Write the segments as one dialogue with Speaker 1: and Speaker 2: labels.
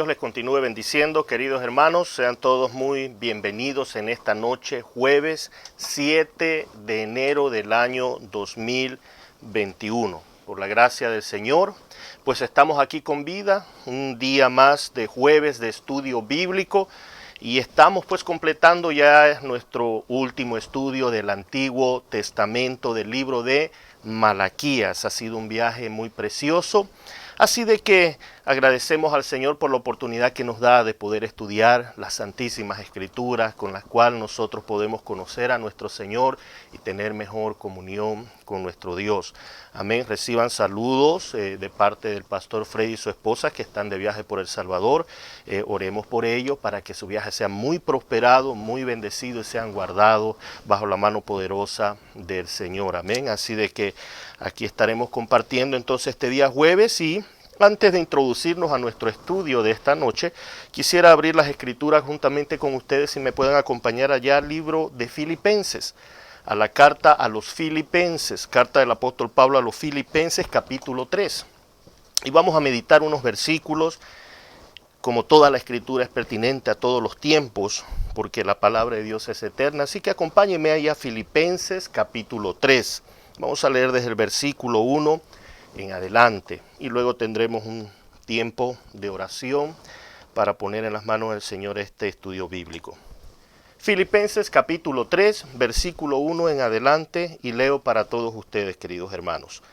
Speaker 1: Dios les continúe bendiciendo, queridos hermanos. Sean todos muy bienvenidos en esta noche, jueves 7 de enero del año 2021. Por la gracia del Señor, pues estamos aquí con vida, un día más de jueves de estudio bíblico. Y estamos pues completando ya nuestro último estudio del Antiguo Testamento, del libro de Malaquías. Ha sido un viaje muy precioso. Así de que agradecemos al Señor por la oportunidad que nos da de poder estudiar las Santísimas Escrituras, con las cuales nosotros podemos conocer a nuestro Señor y tener mejor comunión con nuestro Dios. Amén. Reciban saludos de parte del pastor Freddy y su esposa, que están de viaje por El Salvador. Oremos por ellos para que su viaje sea muy prosperado, muy bendecido y sean guardados bajo la mano poderosa del Señor. Amén. Así de que aquí estaremos compartiendo entonces este día jueves. Y antes de introducirnos a nuestro estudio de esta noche, quisiera abrir las Escrituras juntamente con ustedes, si me pueden acompañar allá al libro de Filipenses, a la carta a los Filipenses, carta del apóstol Pablo a los Filipenses, capítulo 3. Y vamos a meditar unos versículos. Como toda la Escritura es pertinente a todos los tiempos, porque la palabra de Dios es eterna, así que acompáñenme ahí a Filipenses, capítulo 3. Vamos a leer desde el versículo 1 en adelante, y luego tendremos un tiempo de oración para poner en las manos del Señor este estudio bíblico. Filipenses capítulo 3, versículo 1 en adelante, y leo para todos ustedes, queridos hermanos.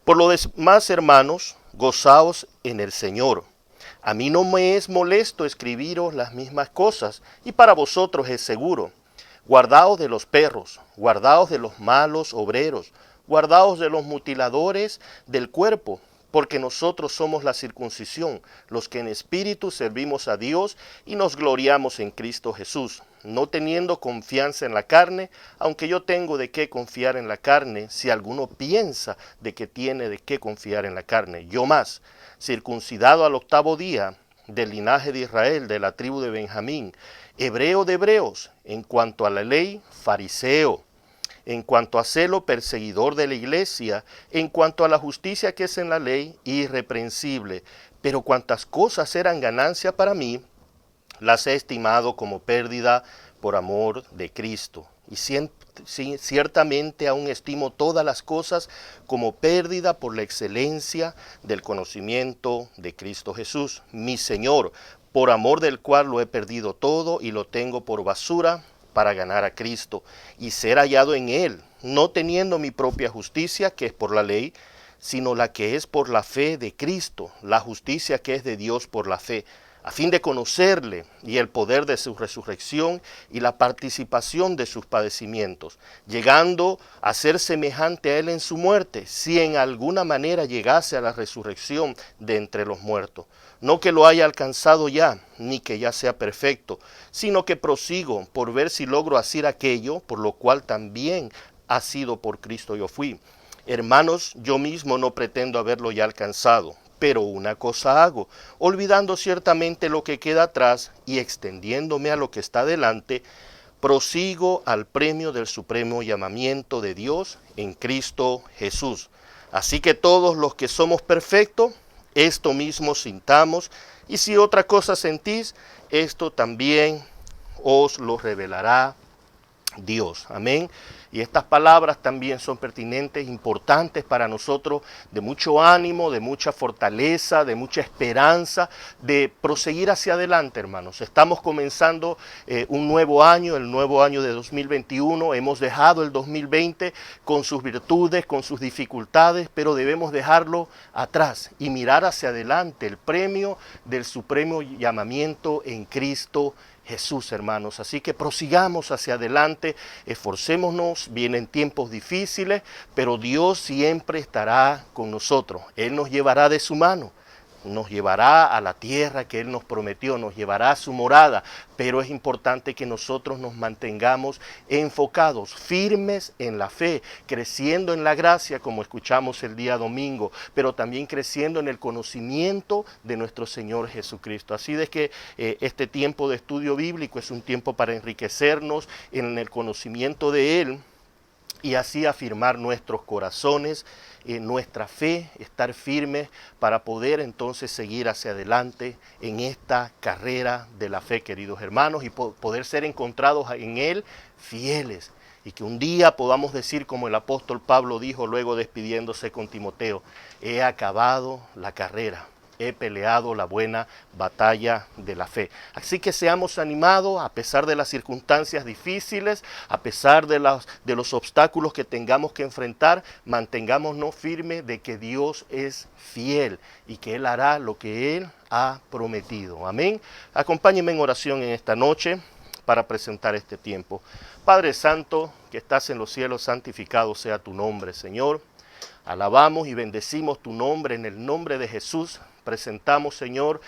Speaker 1: Por lo demás, hermanos, gozaos en el Señor. A mí no me es molesto escribiros las mismas cosas, y para vosotros es seguro. Guardaos de los perros, guardaos de los malos obreros, guardaos de los mutiladores del cuerpo, porque nosotros somos la circuncisión, los que en espíritu servimos a Dios y nos gloriamos en Cristo Jesús, no teniendo confianza en la carne, aunque yo tengo de qué confiar en la carne, si alguno piensa de que tiene de qué confiar en la carne. Yo más, circuncidado al 8º día, del linaje de Israel, de la tribu de Benjamín, hebreo de hebreos, en cuanto a la ley, fariseo, en cuanto a celo, perseguidor de la iglesia, en cuanto a la justicia que es en la ley, irreprensible. Pero cuantas cosas eran ganancia para mí, las he estimado como pérdida por amor de Cristo. Y ciertamente aún estimo todas las cosas como pérdida por la excelencia del conocimiento de Cristo Jesús, mi Señor, por amor del cual lo he perdido todo y lo tengo por basura para ganar a Cristo y ser hallado en Él, no teniendo mi propia justicia, que es por la ley, sino la que es por la fe de Cristo, la justicia que es de Dios por la fe, a fin de conocerle y el poder de su resurrección y la participación de sus padecimientos, llegando a ser semejante a Él en su muerte, si en alguna manera llegase a la resurrección de entre los muertos. No que lo haya alcanzado ya, ni que ya sea perfecto, sino que prosigo por ver si logro hacer aquello, por lo cual también ha sido por Cristo yo fui. Hermanos, yo mismo no pretendo haberlo ya alcanzado, pero una cosa hago, olvidando ciertamente lo que queda atrás y extendiéndome a lo que está delante, prosigo al premio del supremo llamamiento de Dios en Cristo Jesús. Así que todos los que somos perfectos, esto mismo sintamos, y si otra cosa sentís, esto también os lo revelará Dios. Amén. Y estas palabras también son pertinentes, importantes para nosotros, de mucho ánimo, de mucha fortaleza, de mucha esperanza, de proseguir hacia adelante, hermanos. Estamos comenzando un nuevo año, el nuevo año de 2021. Hemos dejado el 2020 con sus virtudes, con sus dificultades, pero debemos dejarlo atrás y mirar hacia adelante, el premio del supremo llamamiento en Cristo Jesús, hermanos. Así que prosigamos hacia adelante, esforcémonos, vienen tiempos difíciles, pero Dios siempre estará con nosotros. Él nos llevará de su mano, nos llevará a la tierra que Él nos prometió, nos llevará a su morada, pero es importante que nosotros nos mantengamos enfocados, firmes en la fe, creciendo en la gracia, como escuchamos el día domingo, pero también creciendo en el conocimiento de nuestro Señor Jesucristo. Así de que este tiempo de estudio bíblico es un tiempo para enriquecernos en el conocimiento de Él, y así afirmar nuestros corazones, nuestra fe, estar firmes para poder entonces seguir hacia adelante en esta carrera de la fe, queridos hermanos, y poder ser encontrados en Él fieles. Y que un día podamos decir como el apóstol Pablo dijo luego despidiéndose con Timoteo: he acabado la carrera, he peleado la buena batalla de la fe. Así que seamos animados a pesar de las circunstancias difíciles, a pesar de los obstáculos que tengamos que enfrentar, mantengámonos firmes de que Dios es fiel y que Él hará lo que Él ha prometido. Amén. Acompáñenme en oración en esta noche para presentar este tiempo. Padre Santo, que estás en los cielos, santificado sea tu nombre, Señor. Alabamos y bendecimos tu nombre en el nombre de Jesús. Presentamos, Señor,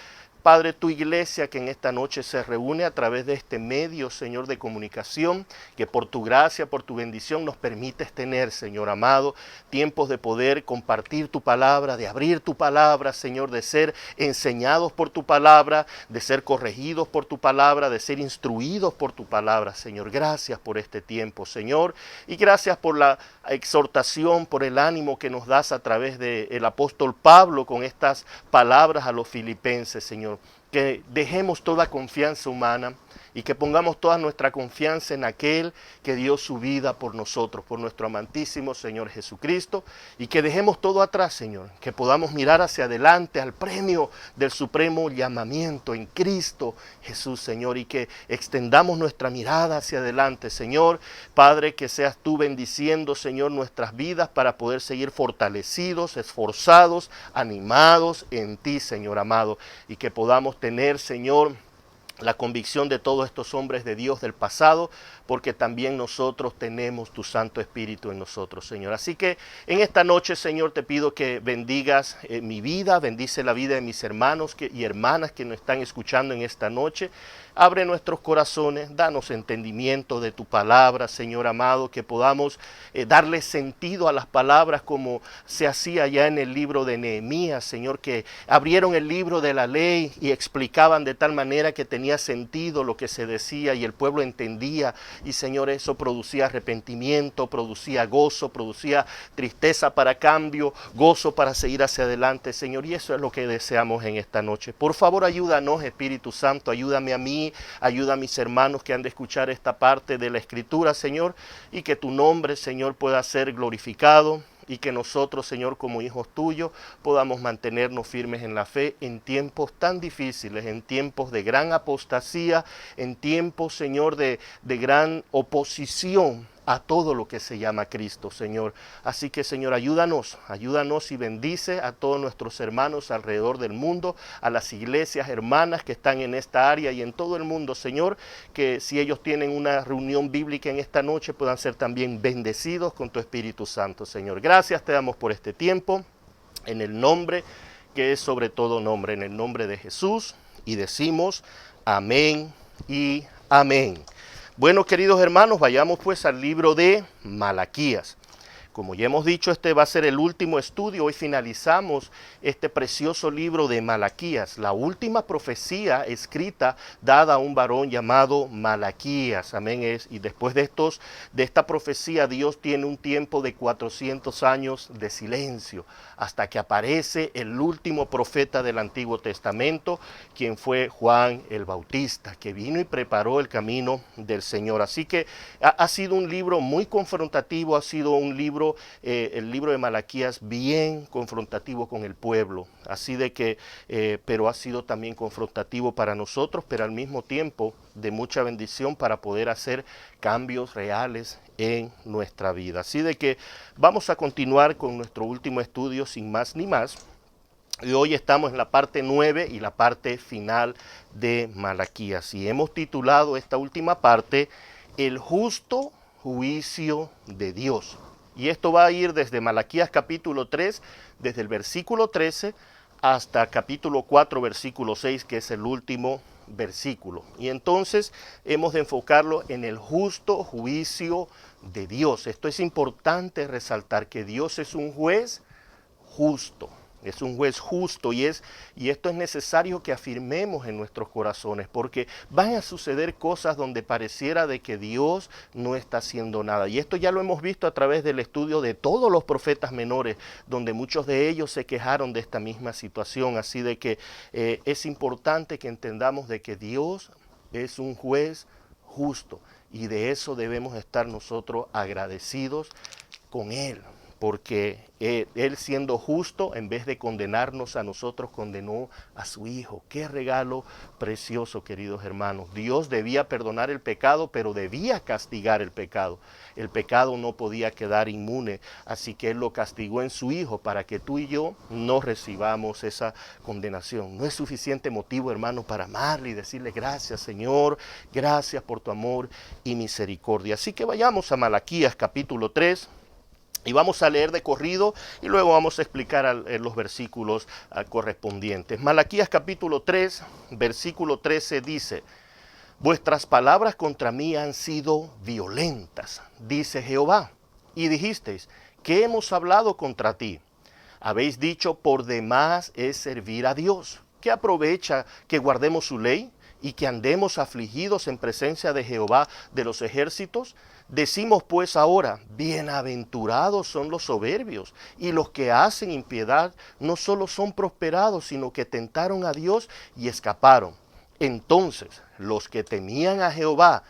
Speaker 1: Padre, tu iglesia que en esta noche se reúne a través de este medio, Señor, de comunicación, que por tu gracia, por tu bendición nos permites tener, Señor amado, tiempos de poder compartir tu palabra, de abrir tu palabra, Señor, de ser enseñados por tu palabra, de ser corregidos por tu palabra, de ser instruidos por tu palabra, Señor. Gracias por este tiempo, Señor, y gracias por la exhortación, por el ánimo que nos das a través del apóstol Pablo con estas palabras a los filipenses, Señor. Que dejemos toda confianza humana y que pongamos toda nuestra confianza en aquel que dio su vida por nosotros, por nuestro amantísimo Señor Jesucristo, y que dejemos todo atrás, Señor, que podamos mirar hacia adelante al premio del supremo llamamiento en Cristo Jesús, Señor, y que extendamos nuestra mirada hacia adelante, Señor. Padre, que seas tú bendiciendo, Señor, nuestras vidas para poder seguir fortalecidos, esforzados, animados en ti, Señor amado, y que podamos tener, Señor, la convicción de todos estos hombres de Dios del pasado, porque también nosotros tenemos tu Santo Espíritu en nosotros, Señor. Así que en esta noche, Señor, te pido que bendigas mi vida, bendice la vida de mis hermanos y hermanas que nos están escuchando en esta noche. Abre nuestros corazones, danos entendimiento de tu palabra, Señor amado, que podamos darle sentido a las palabras como se hacía ya en el libro de Nehemías, Señor, que abrieron el libro de la ley y explicaban de tal manera que tenía sentido lo que se decía y el pueblo entendía. Y, Señor, eso producía arrepentimiento, producía gozo, producía tristeza para cambio, gozo para seguir hacia adelante, Señor. Y eso es lo que deseamos en esta noche. Por favor, ayúdanos, Espíritu Santo, ayúdame a mí, ayuda a mis hermanos que han de escuchar esta parte de la Escritura, Señor, y que tu nombre, Señor, pueda ser glorificado y que nosotros, Señor, como hijos tuyos, podamos mantenernos firmes en la fe en tiempos tan difíciles, en tiempos de gran apostasía, en tiempos, Señor, de gran oposición a todo lo que se llama Cristo, Señor. Así que, Señor, ayúdanos y bendice a todos nuestros hermanos alrededor del mundo, a las iglesias hermanas que están en esta área y en todo el mundo, Señor, que si ellos tienen una reunión bíblica en esta noche puedan ser también bendecidos con tu Espíritu Santo, Señor. Gracias te damos por este tiempo, en el nombre que es sobre todo nombre, en el nombre de Jesús, y decimos amén y amén. Bueno, queridos hermanos, vayamos pues al libro de Malaquías. Como ya hemos dicho, este va a ser el último estudio. Hoy finalizamos este precioso libro de Malaquías, la última profecía escrita dada a un varón llamado Malaquías. Amén. Y después de esta profecía, Dios tiene un tiempo de 400 años de silencio, hasta que aparece el último profeta del Antiguo Testamento, quien fue Juan el Bautista, que vino y preparó el camino del Señor. Así que ha sido un libro muy confrontativo, ha sido un libro, el libro de Malaquías, bien confrontativo con el pueblo, así de que, pero ha sido también confrontativo para nosotros, pero al mismo tiempo de mucha bendición para poder hacer cambios reales en nuestra vida. Así de que vamos a continuar con nuestro último estudio sin más ni más. Y hoy estamos en la parte 9 y la parte final de Malaquías. Y hemos titulado esta última parte, El justo juicio de Dios. Y esto va a ir desde Malaquías capítulo 3, desde el versículo 13 hasta capítulo 4, versículo 6, que es el último versículo. Y entonces hemos de enfocarlo en el justo juicio de Dios. Esto es importante resaltar, que Dios es un juez justo. Es un juez justo y esto es necesario que afirmemos en nuestros corazones, porque van a suceder cosas donde pareciera de que Dios no está haciendo nada. Y esto ya lo hemos visto a través del estudio de todos los profetas menores, donde muchos de ellos se quejaron de esta misma situación. Así de que es importante que entendamos de que Dios es un juez justo y de eso debemos estar nosotros agradecidos con Él. Porque Él siendo justo, en vez de condenarnos a nosotros, condenó a su Hijo. Qué regalo precioso, queridos hermanos. Dios debía perdonar el pecado, pero debía castigar el pecado. El pecado no podía quedar inmune, así que Él lo castigó en su Hijo para que tú y yo no recibamos esa condenación. No es suficiente motivo, hermanos, para amarle y decirle gracias, Señor, gracias por tu amor y misericordia. Así que vayamos a Malaquías capítulo 3. Y vamos a leer de corrido y luego vamos a explicar los versículos correspondientes. Malaquías capítulo 3, versículo 13 dice: vuestras palabras contra mí han sido violentas, dice Jehová. Y dijisteis, ¿qué hemos hablado contra ti? Habéis dicho, por demás es servir a Dios. ¿Qué aprovecha que guardemos su ley y que andemos afligidos en presencia de Jehová de los ejércitos? Decimos pues ahora, bienaventurados son los soberbios, y los que hacen impiedad no solo son prosperados, sino que tentaron a Dios y escaparon. Entonces los que temían a Jehová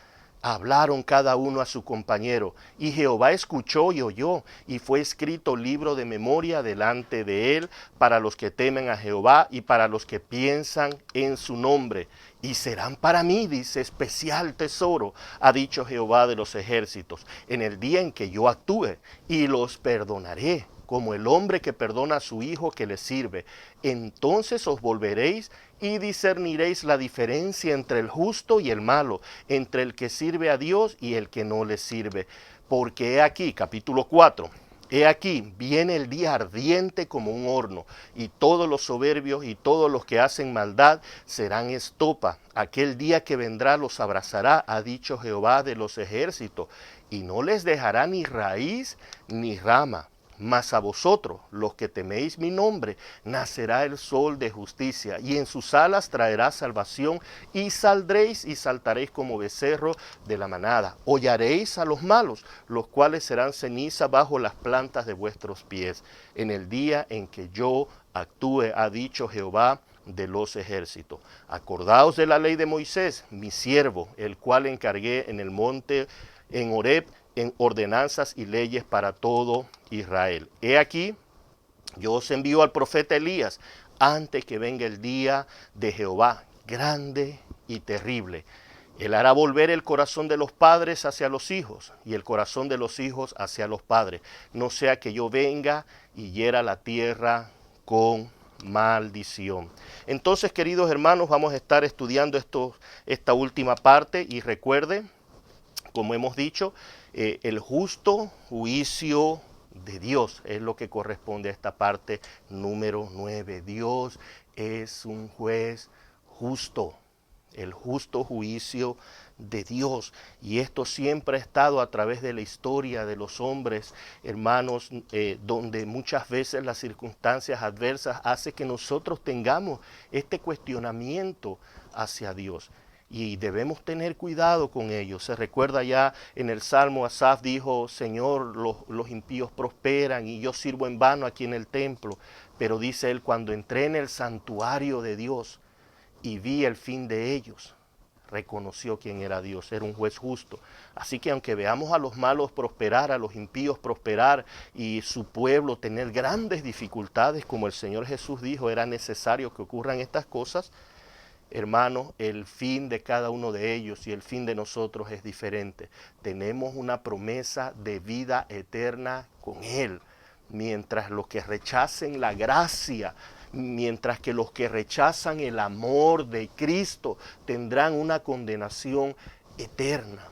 Speaker 1: hablaron cada uno a su compañero, y Jehová escuchó y oyó, y fue escrito libro de memoria delante de él para los que temen a Jehová y para los que piensan en su nombre. Y serán para mí, dice, especial tesoro, ha dicho Jehová de los ejércitos, en el día en que yo actúe, y los perdonaré, como el hombre que perdona a su hijo que le sirve. Entonces os volveréis y discerniréis la diferencia entre el justo y el malo, entre el que sirve a Dios y el que no le sirve. Porque he aquí, capítulo 4, he aquí, viene el día ardiente como un horno, y todos los soberbios y todos los que hacen maldad serán estopa. Aquel día que vendrá los abrazará, ha dicho Jehová de los ejércitos, y no les dejará ni raíz ni rama. Mas a vosotros, los que teméis mi nombre, nacerá el sol de justicia, y en sus alas traerá salvación, y saldréis y saltaréis como becerro de la manada. Hollaréis a los malos, los cuales serán ceniza bajo las plantas de vuestros pies, en el día en que yo actúe, ha dicho Jehová de los ejércitos. Acordaos de la ley de Moisés, mi siervo, el cual encargué en el monte en Horeb, en ordenanzas y leyes para todo Israel. He aquí, yo os envío al profeta Elías antes que venga el día de Jehová, grande y terrible. Él hará volver el corazón de los padres hacia los hijos y el corazón de los hijos hacia los padres, no sea que yo venga y hiera la tierra con maldición. Entonces, queridos hermanos, vamos a estar estudiando esta última parte y recuerde, como hemos dicho, el justo juicio de Dios es lo que corresponde a esta parte número 9. Dios es un juez justo, el justo juicio de Dios. Y esto siempre ha estado a través de la historia de los hombres, hermanos, donde muchas veces las circunstancias adversas hacen que nosotros tengamos este cuestionamiento hacia Dios. Y debemos tener cuidado con ellos. Se recuerda ya en el Salmo, Asaf dijo, Señor, los impíos prosperan y yo sirvo en vano aquí en el templo. Pero dice él, cuando entré en el santuario de Dios y vi el fin de ellos, reconoció quién era Dios, era un juez justo. Así que aunque veamos a los malos prosperar, a los impíos prosperar y su pueblo tener grandes dificultades, como el Señor Jesús dijo, era necesario que ocurran estas cosas, hermanos, el fin de cada uno de ellos y el fin de nosotros es diferente. Tenemos una promesa de vida eterna con Él. Mientras los que rechacen la gracia, mientras que los que rechazan el amor de Cristo tendrán una condenación eterna.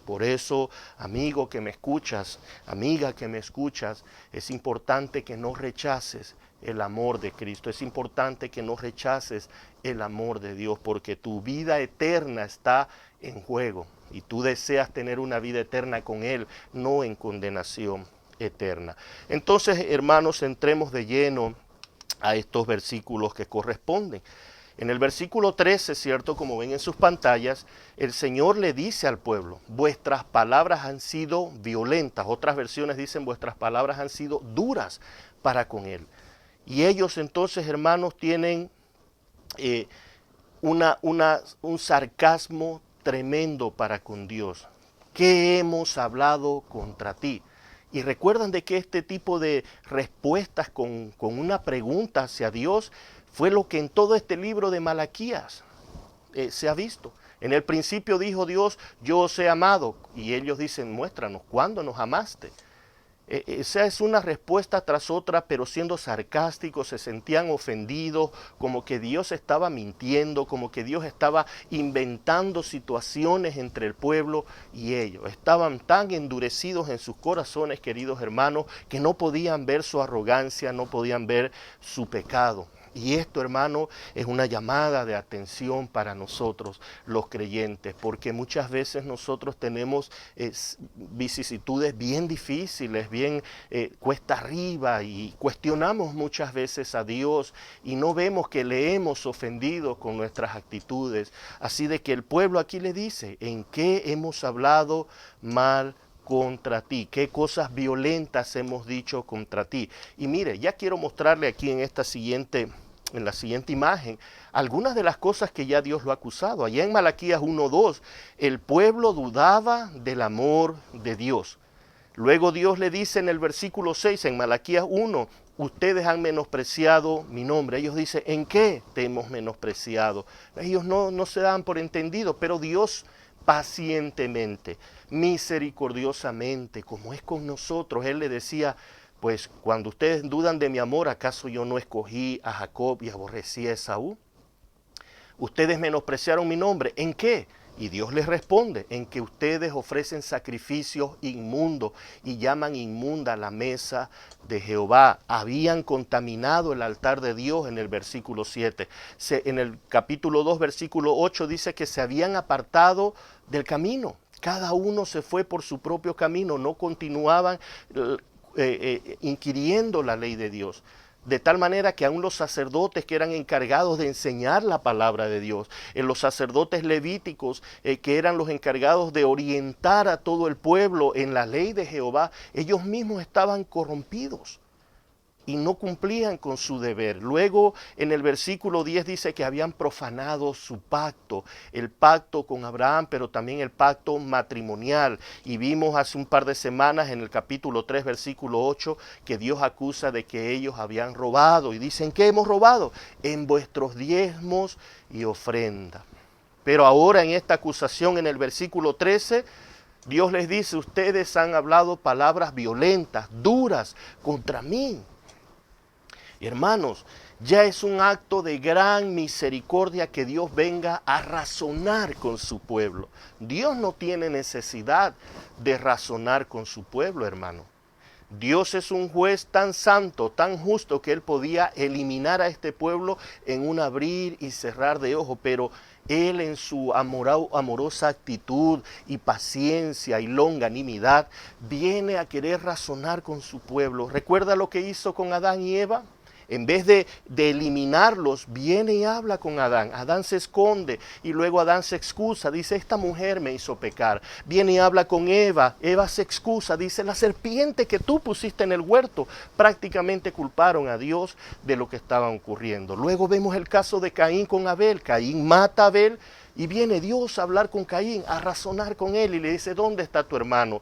Speaker 1: Por eso, amigo que me escuchas, amiga que me escuchas, es importante que no rechaces el amor de Cristo. Es importante que no rechaces el amor de Dios, porque tu vida eterna está en juego y tú deseas tener una vida eterna con Él, no en condenación eterna. Entonces, hermanos, entremos de lleno a estos versículos que corresponden. En el versículo 13, ¿cierto? Como ven en sus pantallas, el Señor le dice al pueblo, vuestras palabras han sido violentas. Otras versiones dicen, vuestras palabras han sido duras para con él. Y ellos entonces, hermanos, tienen un sarcasmo tremendo para con Dios. ¿Qué hemos hablado contra ti? Y recuerdan de que este tipo de respuestas con una pregunta hacia Dios fue lo que en todo este libro de Malaquías se ha visto. En el principio dijo Dios, yo os he amado. Y ellos dicen, muéstranos, ¿cuándo nos amaste? Esa es una respuesta tras otra, pero siendo sarcásticos, se sentían ofendidos, como que Dios estaba mintiendo, como que Dios estaba inventando situaciones entre el pueblo y ellos. Estaban tan endurecidos en sus corazones, queridos hermanos, que no podían ver su arrogancia, no podían ver su pecado. Y esto, hermano, es una llamada de atención para nosotros, los creyentes, porque muchas veces nosotros tenemos vicisitudes bien difíciles, bien cuesta arriba, y cuestionamos muchas veces a Dios y no vemos que le hemos ofendido con nuestras actitudes. Así de que el pueblo aquí le dice, ¿en qué hemos hablado mal contra ti? ¿Qué cosas violentas hemos dicho contra ti? Y mire, ya quiero mostrarle aquí en la siguiente imagen algunas de las cosas que ya Dios lo ha acusado. Allá en Malaquías 1:2, el pueblo dudaba del amor de Dios. Luego Dios le dice en el versículo 6, en Malaquías 1, ustedes han menospreciado mi nombre. Ellos dicen, ¿en qué te hemos menospreciado? Ellos no se dan por entendido, pero Dios pacientemente, misericordiosamente, como es con nosotros, Él le decía, pues cuando ustedes dudan de mi amor, ¿acaso yo no escogí a Jacob y aborrecí a Esaú? Ustedes menospreciaron mi nombre, ¿en qué? Y Dios les responde, en que ustedes ofrecen sacrificios inmundos y llaman inmunda la mesa de Jehová. Habían contaminado el altar de Dios en el versículo 7. En el capítulo 2, versículo 8 dice que se habían apartado del camino. Cada uno se fue por su propio camino, no continuaban inquiriendo la ley de Dios. De tal manera que aún los sacerdotes que eran encargados de enseñar la palabra de Dios, los sacerdotes levíticos que eran los encargados de orientar a todo el pueblo en la ley de Jehová, ellos mismos estaban corrompidos y no cumplían con su deber. Luego en el versículo 10 dice que habían profanado su pacto, el pacto con Abraham, pero también el pacto matrimonial. Y vimos hace un par de semanas en el capítulo 3, versículo 8, que Dios acusa de que ellos habían robado. Y dicen, ¿qué hemos robado? En vuestros diezmos y ofrenda. Pero ahora en esta acusación en el versículo 13, Dios les dice, ustedes han hablado palabras violentas, duras contra mí. Hermanos, ya es un acto de gran misericordia que Dios venga a razonar con su pueblo. Dios no tiene necesidad de razonar con su pueblo, hermano. Dios es un juez tan santo, tan justo, que Él podía eliminar a este pueblo en un abrir y cerrar de ojos, pero Él en su amorosa actitud y paciencia y longanimidad viene a querer razonar con su pueblo. ¿Recuerda lo que hizo con Adán y Eva? En vez de eliminarlos, viene y habla con Adán. Adán se esconde y luego Adán se excusa. Dice, esta mujer me hizo pecar. Viene y habla con Eva. Eva se excusa. Dice, la serpiente que tú pusiste en el huerto. Prácticamente culparon a Dios de lo que estaba ocurriendo. Luego vemos el caso de Caín con Abel. Caín mata a Abel y viene Dios a hablar con Caín, a razonar con él y le dice, ¿dónde está tu hermano?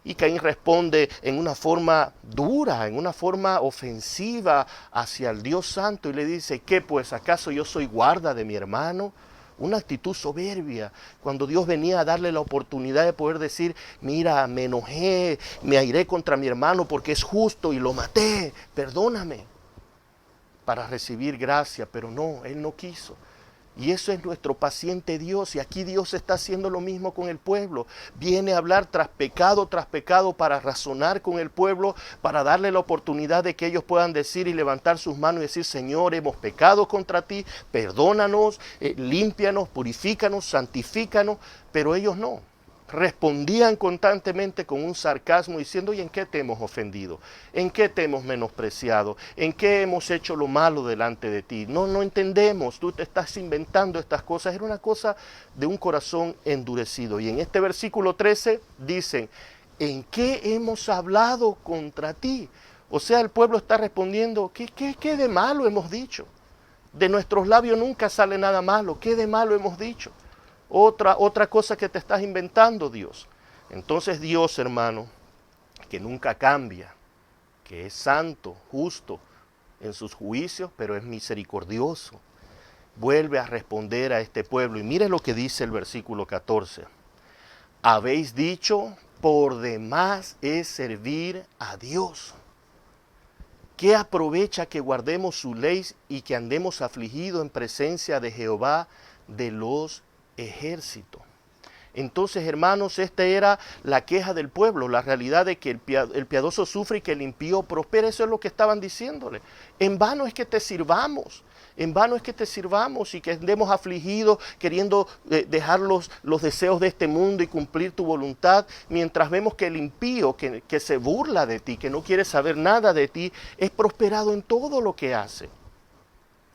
Speaker 1: Y Caín responde en una forma dura, en una forma ofensiva hacia el Dios Santo y le dice, ¿qué pues? ¿Acaso yo soy guarda de mi hermano? Una actitud soberbia, cuando Dios venía a darle la oportunidad de poder decir, mira, me enojé, me airé contra mi hermano porque es justo y lo maté, perdóname, para recibir gracia, pero no, él no quiso. Y eso es nuestro paciente Dios. Y aquí Dios está haciendo lo mismo con el pueblo. Viene a hablar tras pecado para razonar con el pueblo, para darle la oportunidad de que ellos puedan decir y levantar sus manos y decir, Señor, hemos pecado contra ti, perdónanos, límpianos, purifícanos, santifícanos. Pero ellos no. respondían constantemente con un sarcasmo diciendo, ¿y en qué te hemos ofendido? ¿En qué te hemos menospreciado? ¿En qué hemos hecho lo malo delante de ti? No entendemos, tú te estás inventando estas cosas. Era una cosa de un corazón endurecido. Y en este versículo 13 dicen, ¿en qué hemos hablado contra ti? O sea, el pueblo está respondiendo, ¿qué de malo hemos dicho? De nuestros labios nunca sale nada malo, ¿qué de malo hemos dicho? Otra cosa que te estás inventando, Dios. Entonces Dios, hermano, que nunca cambia, que es santo, justo en sus juicios, pero es misericordioso, vuelve a responder a este pueblo. Y mire lo que dice el versículo 14. Habéis dicho, por demás es servir a Dios. ¿Qué aprovecha que guardemos su ley y que andemos afligidos en presencia de Jehová de los ejércitos? Entonces, hermanos, esta era la queja del pueblo, la realidad de que el piadoso sufre y que el impío prospera. Eso es lo que estaban diciéndole. En vano es que te sirvamos. En vano es que te sirvamos y que andemos afligidos queriendo dejar los deseos de este mundo y cumplir tu voluntad, mientras vemos que el impío que se burla de ti, que no quiere saber nada de ti, es prosperado en todo lo que hace.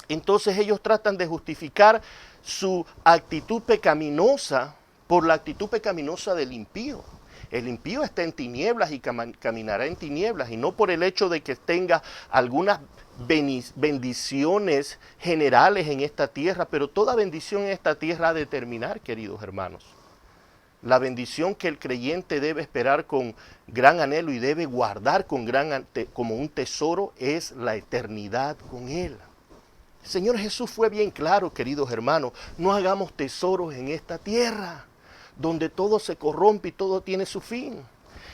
Speaker 1: Entonces ellos tratan de justificar su actitud pecaminosa por la actitud pecaminosa del impío. El impío está en tinieblas y caminará en tinieblas, y no por el hecho de que tenga algunas bendiciones generales en esta tierra, pero toda bendición en esta tierra ha de terminar, queridos hermanos. La bendición que el creyente debe esperar con gran anhelo y debe guardar como un tesoro es la eternidad con Él. El Señor Jesús fue bien claro, queridos hermanos, no hagamos tesoros en esta tierra, donde todo se corrompe y todo tiene su fin.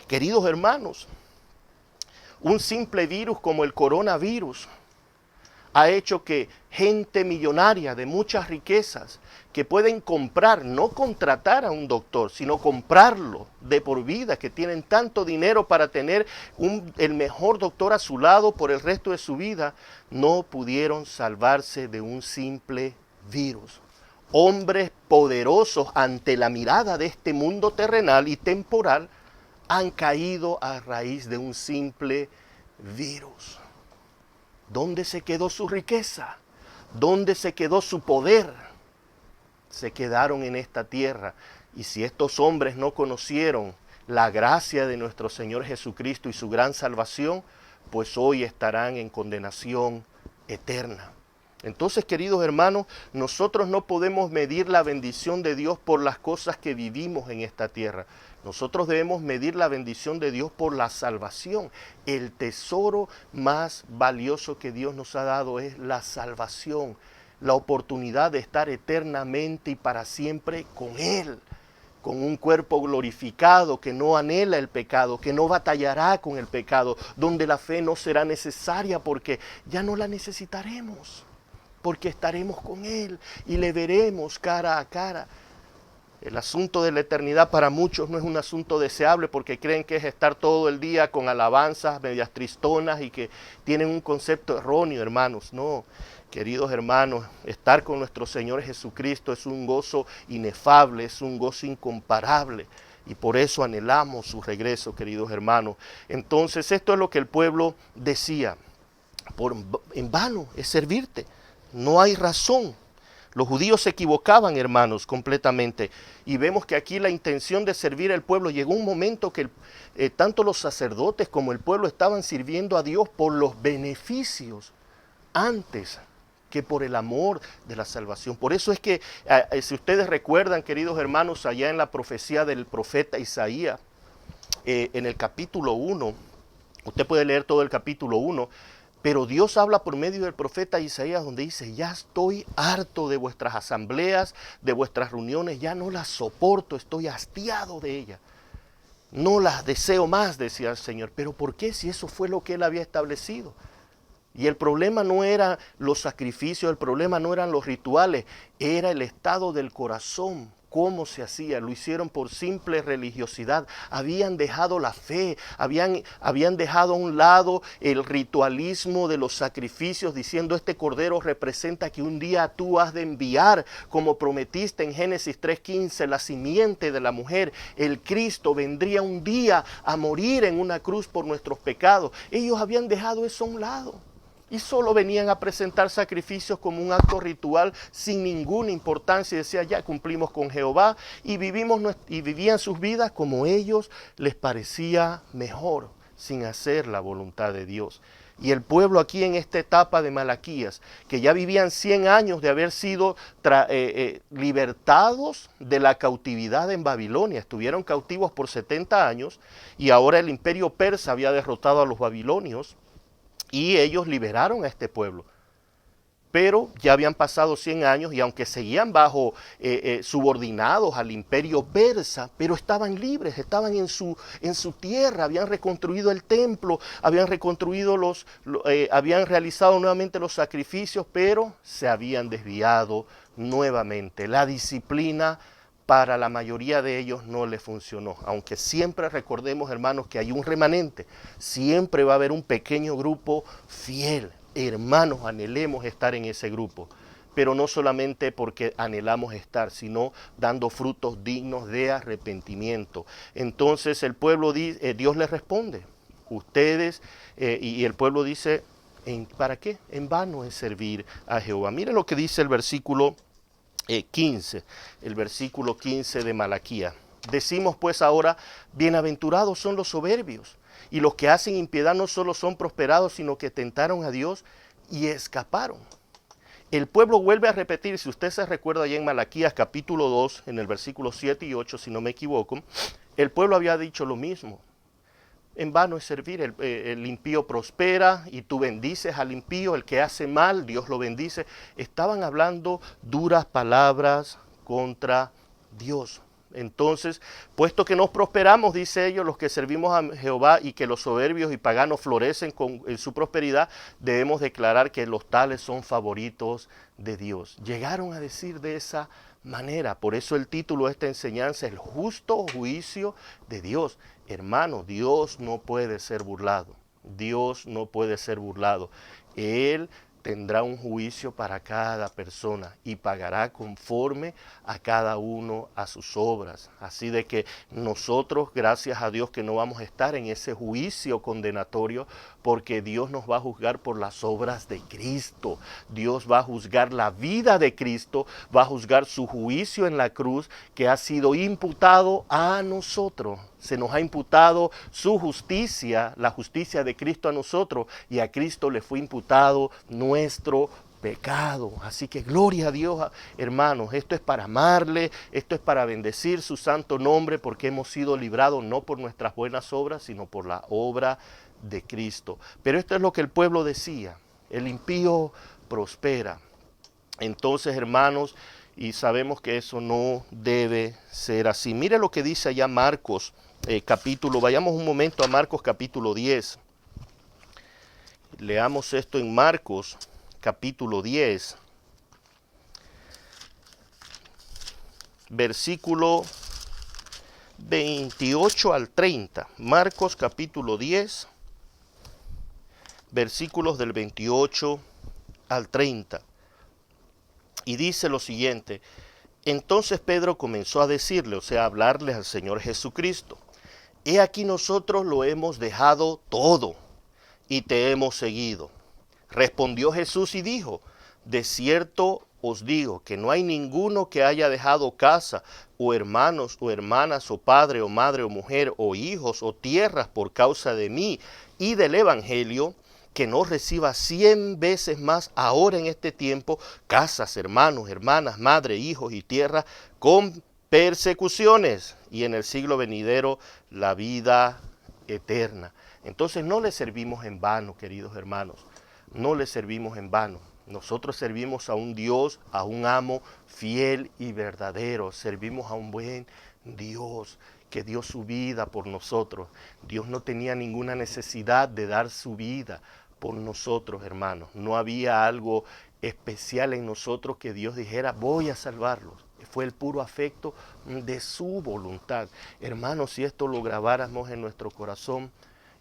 Speaker 1: Queridos hermanos, un simple virus como el coronavirus ha hecho que gente millonaria de muchas riquezas que pueden comprar, no contratar a un doctor, sino comprarlo de por vida, que tienen tanto dinero para tener el mejor doctor a su lado por el resto de su vida, no pudieron salvarse de un simple virus. Hombres poderosos ante la mirada de este mundo terrenal y temporal han caído a raíz de un simple virus. ¿Dónde se quedó su riqueza? ¿Dónde se quedó su poder? Se quedaron en esta tierra. Y si estos hombres no conocieron la gracia de nuestro Señor Jesucristo y su gran salvación, pues hoy estarán en condenación eterna. Entonces, queridos hermanos, nosotros no podemos medir la bendición de Dios por las cosas que vivimos en esta tierra. Nosotros debemos medir la bendición de Dios por la salvación. El tesoro más valioso que Dios nos ha dado es la salvación, la oportunidad de estar eternamente y para siempre con Él, con un cuerpo glorificado que no anhela el pecado, que no batallará con el pecado, donde la fe no será necesaria porque ya no la necesitaremos, porque estaremos con Él y le veremos cara a cara. El asunto de la eternidad para muchos no es un asunto deseable porque creen que es estar todo el día con alabanzas medias tristonas y que tienen un concepto erróneo, hermanos. No, queridos hermanos, estar con nuestro Señor Jesucristo es un gozo inefable, es un gozo incomparable. Y por eso anhelamos su regreso, queridos hermanos. Entonces esto es lo que el pueblo decía. En vano es servirte, no hay razón. Los judíos se equivocaban, hermanos, completamente. Y vemos que aquí la intención de servir al pueblo, llegó un momento que tanto los sacerdotes como el pueblo estaban sirviendo a Dios por los beneficios antes que por el amor de la salvación. Por eso es que, si ustedes recuerdan, queridos hermanos, allá en la profecía del profeta Isaías, en el capítulo 1, usted puede leer todo el capítulo 1, pero Dios habla por medio del profeta Isaías donde dice, ya estoy harto de vuestras asambleas, de vuestras reuniones, ya no las soporto, estoy hastiado de ellas. No las deseo más, decía el Señor. ¿Pero por qué? Si eso fue lo que Él había establecido. Y el problema no eran los sacrificios, el problema no eran los rituales, era el estado del corazón cómo se hacía, lo hicieron por simple religiosidad. Habían dejado la fe, habían dejado a un lado el ritualismo de los sacrificios, diciendo este cordero representa que un día tú has de enviar, como prometiste en Génesis 3:15, la simiente de la mujer, el Cristo vendría un día a morir en una cruz por nuestros pecados. Ellos habían dejado eso a un lado. Y solo venían a presentar sacrificios como un acto ritual sin ninguna importancia. Y decía, ya cumplimos con Jehová y vivían sus vidas como ellos les parecía mejor, sin hacer la voluntad de Dios. Y el pueblo aquí en esta etapa de Malaquías, que ya vivían 100 años de haber sido libertados de la cautividad en Babilonia, estuvieron cautivos por 70 años y ahora el imperio persa había derrotado a los babilonios. Y ellos liberaron a este pueblo. Pero ya habían pasado 100 años y aunque seguían bajo subordinados al imperio persa, pero estaban libres, estaban en su tierra, habían reconstruido el templo, habían realizado nuevamente los sacrificios, pero se habían desviado nuevamente. La disciplina para la mayoría de ellos no les funcionó. Aunque siempre recordemos, hermanos, que hay un remanente, siempre va a haber un pequeño grupo fiel. Hermanos, anhelemos estar en ese grupo, pero no solamente porque anhelamos estar, sino dando frutos dignos de arrepentimiento. Entonces el pueblo, Dios les responde, ustedes, y el pueblo dice, ¿para qué? En vano es servir a Jehová. Mire lo que dice el versículo 15, el versículo 15 de Malaquía. Decimos pues ahora, bienaventurados son los soberbios, y los que hacen impiedad no solo son prosperados, sino que tentaron a Dios y escaparon. El pueblo vuelve a repetir, si usted se recuerda allá en Malaquías capítulo 2, en el versículo 7 y 8, si no me equivoco, el pueblo había dicho lo mismo. En vano es servir, el impío prospera y tú bendices al impío, el que hace mal, Dios lo bendice. Estaban hablando duras palabras contra Dios. Entonces, puesto que nos prosperamos, dice ellos, los que servimos a Jehová y que los soberbios y paganos florecen en su prosperidad, debemos declarar que los tales son favoritos de Dios. Llegaron a decir de esa manera, por eso el título de esta enseñanza es el justo juicio de Dios. Hermano, Dios no puede ser burlado. Dios no puede ser burlado. Él tendrá un juicio para cada persona y pagará conforme a cada uno a sus obras. Así de que nosotros, gracias a Dios, que no vamos a estar en ese juicio condenatorio, porque Dios nos va a juzgar por las obras de Cristo. Dios va a juzgar la vida de Cristo, va a juzgar su juicio en la cruz que ha sido imputado a nosotros. Se nos ha imputado su justicia, la justicia de Cristo a nosotros, y a Cristo le fue imputado nuestro pecado. Así que gloria a Dios, hermanos, esto es para amarle, esto es para bendecir su santo nombre, porque hemos sido librados no por nuestras buenas obras, sino por la obra de Cristo. Pero esto es lo que el pueblo decía, el impío prospera. Entonces, hermanos, y sabemos que eso no debe ser así. Mire lo que dice allá Marcos vayamos un momento a Marcos capítulo 10. Leamos esto en Marcos capítulo 10, versículo 28 al 30. Marcos capítulo 10, versículos del 28 al 30. Y dice lo siguiente: entonces Pedro comenzó a decirle, o sea, a hablarle al Señor Jesucristo: he aquí nosotros lo hemos dejado todo y te hemos seguido. Respondió Jesús y dijo: de cierto os digo que no hay ninguno que haya dejado casa, o hermanos, o hermanas, o padre, o madre, o mujer, o hijos, o tierras por causa de mí y del evangelio, que no reciba 100 veces más ahora en este tiempo casas, hermanos, hermanas, madre, hijos y tierra con persecuciones, y en el siglo venidero la vida eterna. Entonces no le servimos en vano, queridos hermanos, no le servimos en vano. Nosotros servimos a un Dios, a un amo fiel y verdadero. Servimos a un buen Dios que dio su vida por nosotros. Dios no tenía ninguna necesidad de dar su vida por nosotros, hermanos. No había algo especial en nosotros que Dios dijera: voy a salvarlos. fue el puro afecto de su voluntad. Hermanos, si esto lo grabáramos en nuestro corazón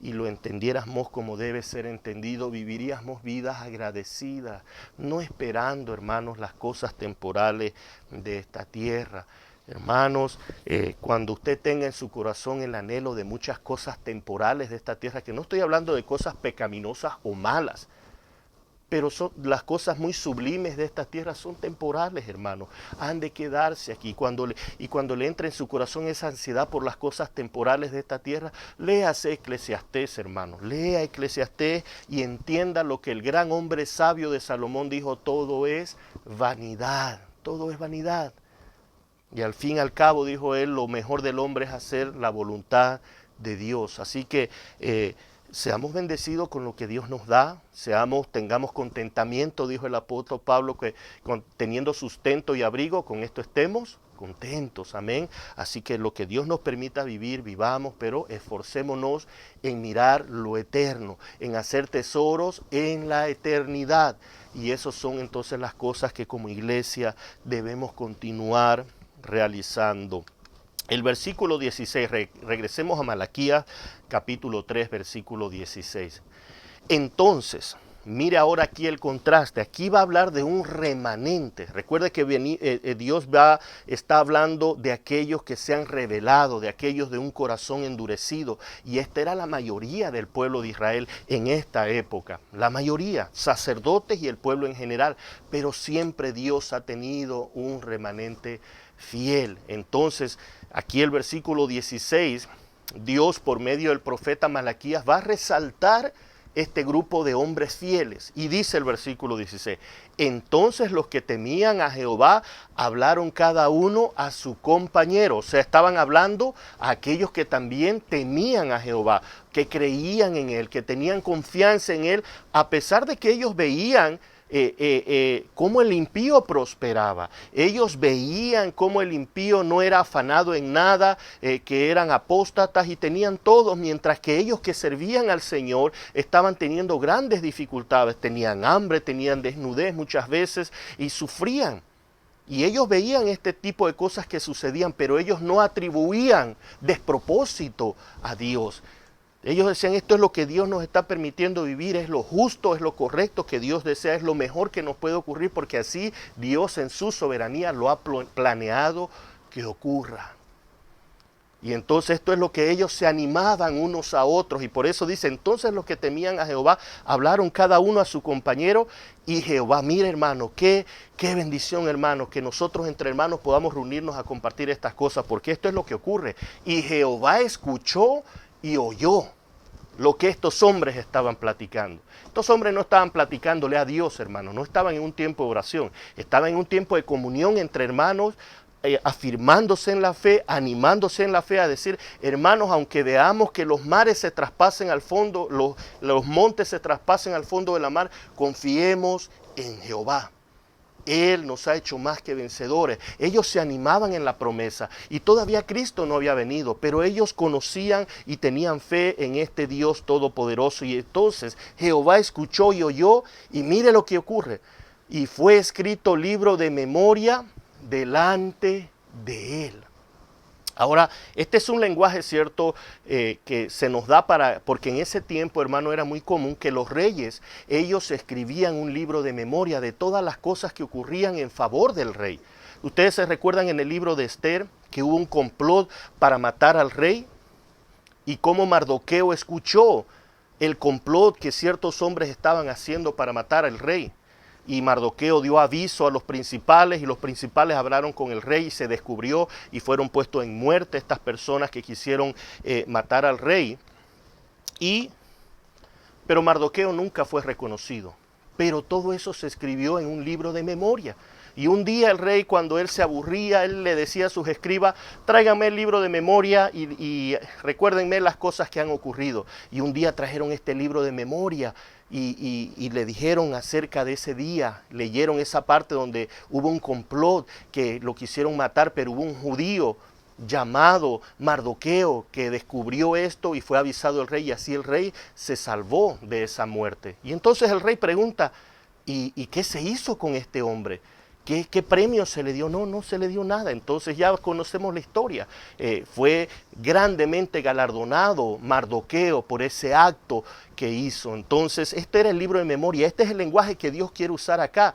Speaker 1: y lo entendiéramos como debe ser entendido, viviríamos vidas agradecidas, no esperando, hermanos, las cosas temporales de esta tierra. Hermanos, cuando usted tenga en su corazón el anhelo de muchas cosas temporales de esta tierra, que no estoy hablando de cosas pecaminosas o malas, pero son las cosas muy sublimes de esta tierra son temporales, hermanos. Han de quedarse aquí. Cuando le entre en su corazón esa ansiedad por las cosas temporales de esta tierra, léase Eclesiastés, hermanos. Lea Eclesiastés y entienda lo que el gran hombre sabio de Salomón dijo: todo es vanidad, todo es vanidad. Y al fin y al cabo, dijo él, lo mejor del hombre es hacer la voluntad de Dios. Así que seamos bendecidos con lo que Dios nos da, tengamos contentamiento, dijo el apóstol Pablo, que teniendo sustento y abrigo, con esto estemos contentos, amén. Así que lo que Dios nos permita vivir, vivamos, pero esforcémonos en mirar lo eterno, en hacer tesoros en la eternidad. Y esas son entonces las cosas que como iglesia debemos continuar realizando. El versículo 16, regresemos a Malaquías capítulo 3, versículo 16. Entonces, mire ahora aquí el contraste. Aquí va a hablar de un remanente. Recuerde que Dios está hablando de aquellos que se han rebelado, de aquellos de un corazón endurecido. Y esta era la mayoría del pueblo de Israel en esta época. La mayoría, sacerdotes y el pueblo en general. Pero siempre Dios ha tenido un remanente fiel. Entonces, aquí el versículo 16, Dios por medio del profeta Malaquías va a resaltar este grupo de hombres fieles. Y dice el versículo 16, entonces los que temían a Jehová hablaron cada uno a su compañero. O sea, estaban hablando a aquellos que también temían a Jehová, que creían en él, que tenían confianza en él, a pesar de que ellos veían cómo el impío prosperaba. Ellos veían cómo el impío no era afanado en nada, que eran apóstatas y tenían todos, mientras que ellos que servían al Señor estaban teniendo grandes dificultades, tenían hambre, tenían desnudez muchas veces y sufrían. Y ellos veían este tipo de cosas que sucedían, pero ellos no atribuían despropósito a Dios. Ellos decían, esto es lo que Dios nos está permitiendo vivir, es lo justo, es lo correcto que Dios desea, es lo mejor que nos puede ocurrir, porque así Dios en su soberanía lo ha planeado que ocurra. Y entonces esto es lo que ellos se animaban unos a otros, y por eso dice, entonces los que temían a Jehová hablaron cada uno a su compañero, y Jehová, mire hermano, qué bendición hermano, que nosotros entre hermanos podamos reunirnos a compartir estas cosas, porque esto es lo que ocurre. Y Jehová escuchó y oyó lo que estos hombres estaban platicando. Estos hombres no estaban platicándole a Dios, hermanos, no estaban en un tiempo de oración, estaban en un tiempo de comunión entre hermanos, afirmándose en la fe, animándose en la fe, a decir, hermanos, aunque veamos que los mares se traspasen al fondo, los montes se traspasen al fondo de la mar, confiemos en Jehová. Él nos ha hecho más que vencedores. Ellos se animaban en la promesa y todavía Cristo no había venido, pero ellos conocían y tenían fe en este Dios todopoderoso. Y entonces Jehová escuchó y oyó, y mire lo que ocurre. Y fue escrito libro de memoria delante de él. Ahora, este es un lenguaje, cierto, que se nos da porque en ese tiempo, hermano, era muy común que los reyes, ellos escribían un libro de memoria de todas las cosas que ocurrían en favor del rey. Ustedes se recuerdan en el libro de Esther que hubo un complot para matar al rey, y cómo Mardoqueo escuchó el complot que ciertos hombres estaban haciendo para matar al rey. Y Mardoqueo dio aviso a los principales, y los principales hablaron con el rey, y se descubrió y fueron puestos en muerte estas personas que quisieron matar al rey. Pero Mardoqueo nunca fue reconocido. Pero todo eso se escribió en un libro de memoria. Y un día el rey, cuando él se aburría, él le decía a sus escribas, tráiganme el libro de memoria y recuérdenme las cosas que han ocurrido. Y un día trajeron este libro de memoria y le dijeron acerca de ese día, leyeron esa parte donde hubo un complot que lo quisieron matar, pero hubo un judío llamado Mardoqueo que descubrió esto y fue avisado al rey, y así el rey se salvó de esa muerte. Y entonces el rey pregunta, ¿y qué se hizo con este hombre? ¿Qué premio se le dio? No, no se le dio nada. Entonces ya conocemos la historia. Fue grandemente galardonado Mardoqueo por ese acto que hizo. Entonces este era el libro de memoria. Este es el lenguaje que Dios quiere usar acá.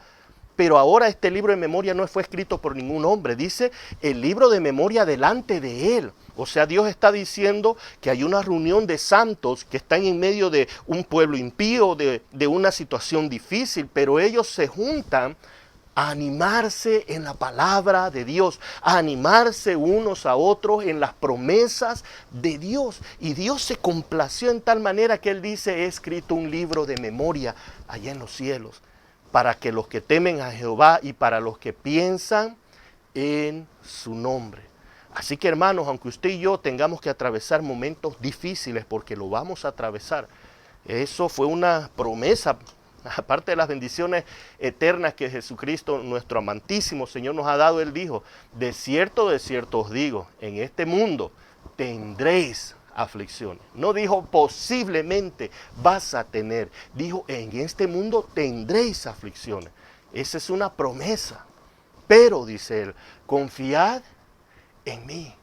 Speaker 1: Pero ahora este libro de memoria no fue escrito por ningún hombre. Dice el libro de memoria delante de él. O sea, Dios está diciendo que hay una reunión de santos que están en medio de un pueblo impío, de una situación difícil, pero ellos se juntan a animarse en la palabra de Dios, a animarse unos a otros en las promesas de Dios. Y Dios se complació en tal manera que Él dice, he escrito un libro de memoria allá en los cielos, para que los que temen a Jehová y para los que piensan en su nombre. Así que hermanos, aunque usted y yo tengamos que atravesar momentos difíciles, porque lo vamos a atravesar, eso fue una promesa. Aparte de las bendiciones eternas que Jesucristo, nuestro amantísimo Señor, nos ha dado, Él dijo, de cierto os digo, en este mundo tendréis aflicciones. No dijo posiblemente vas a tener, dijo en este mundo tendréis aflicciones. Esa es una promesa. Pero, dice Él, confiad en mí.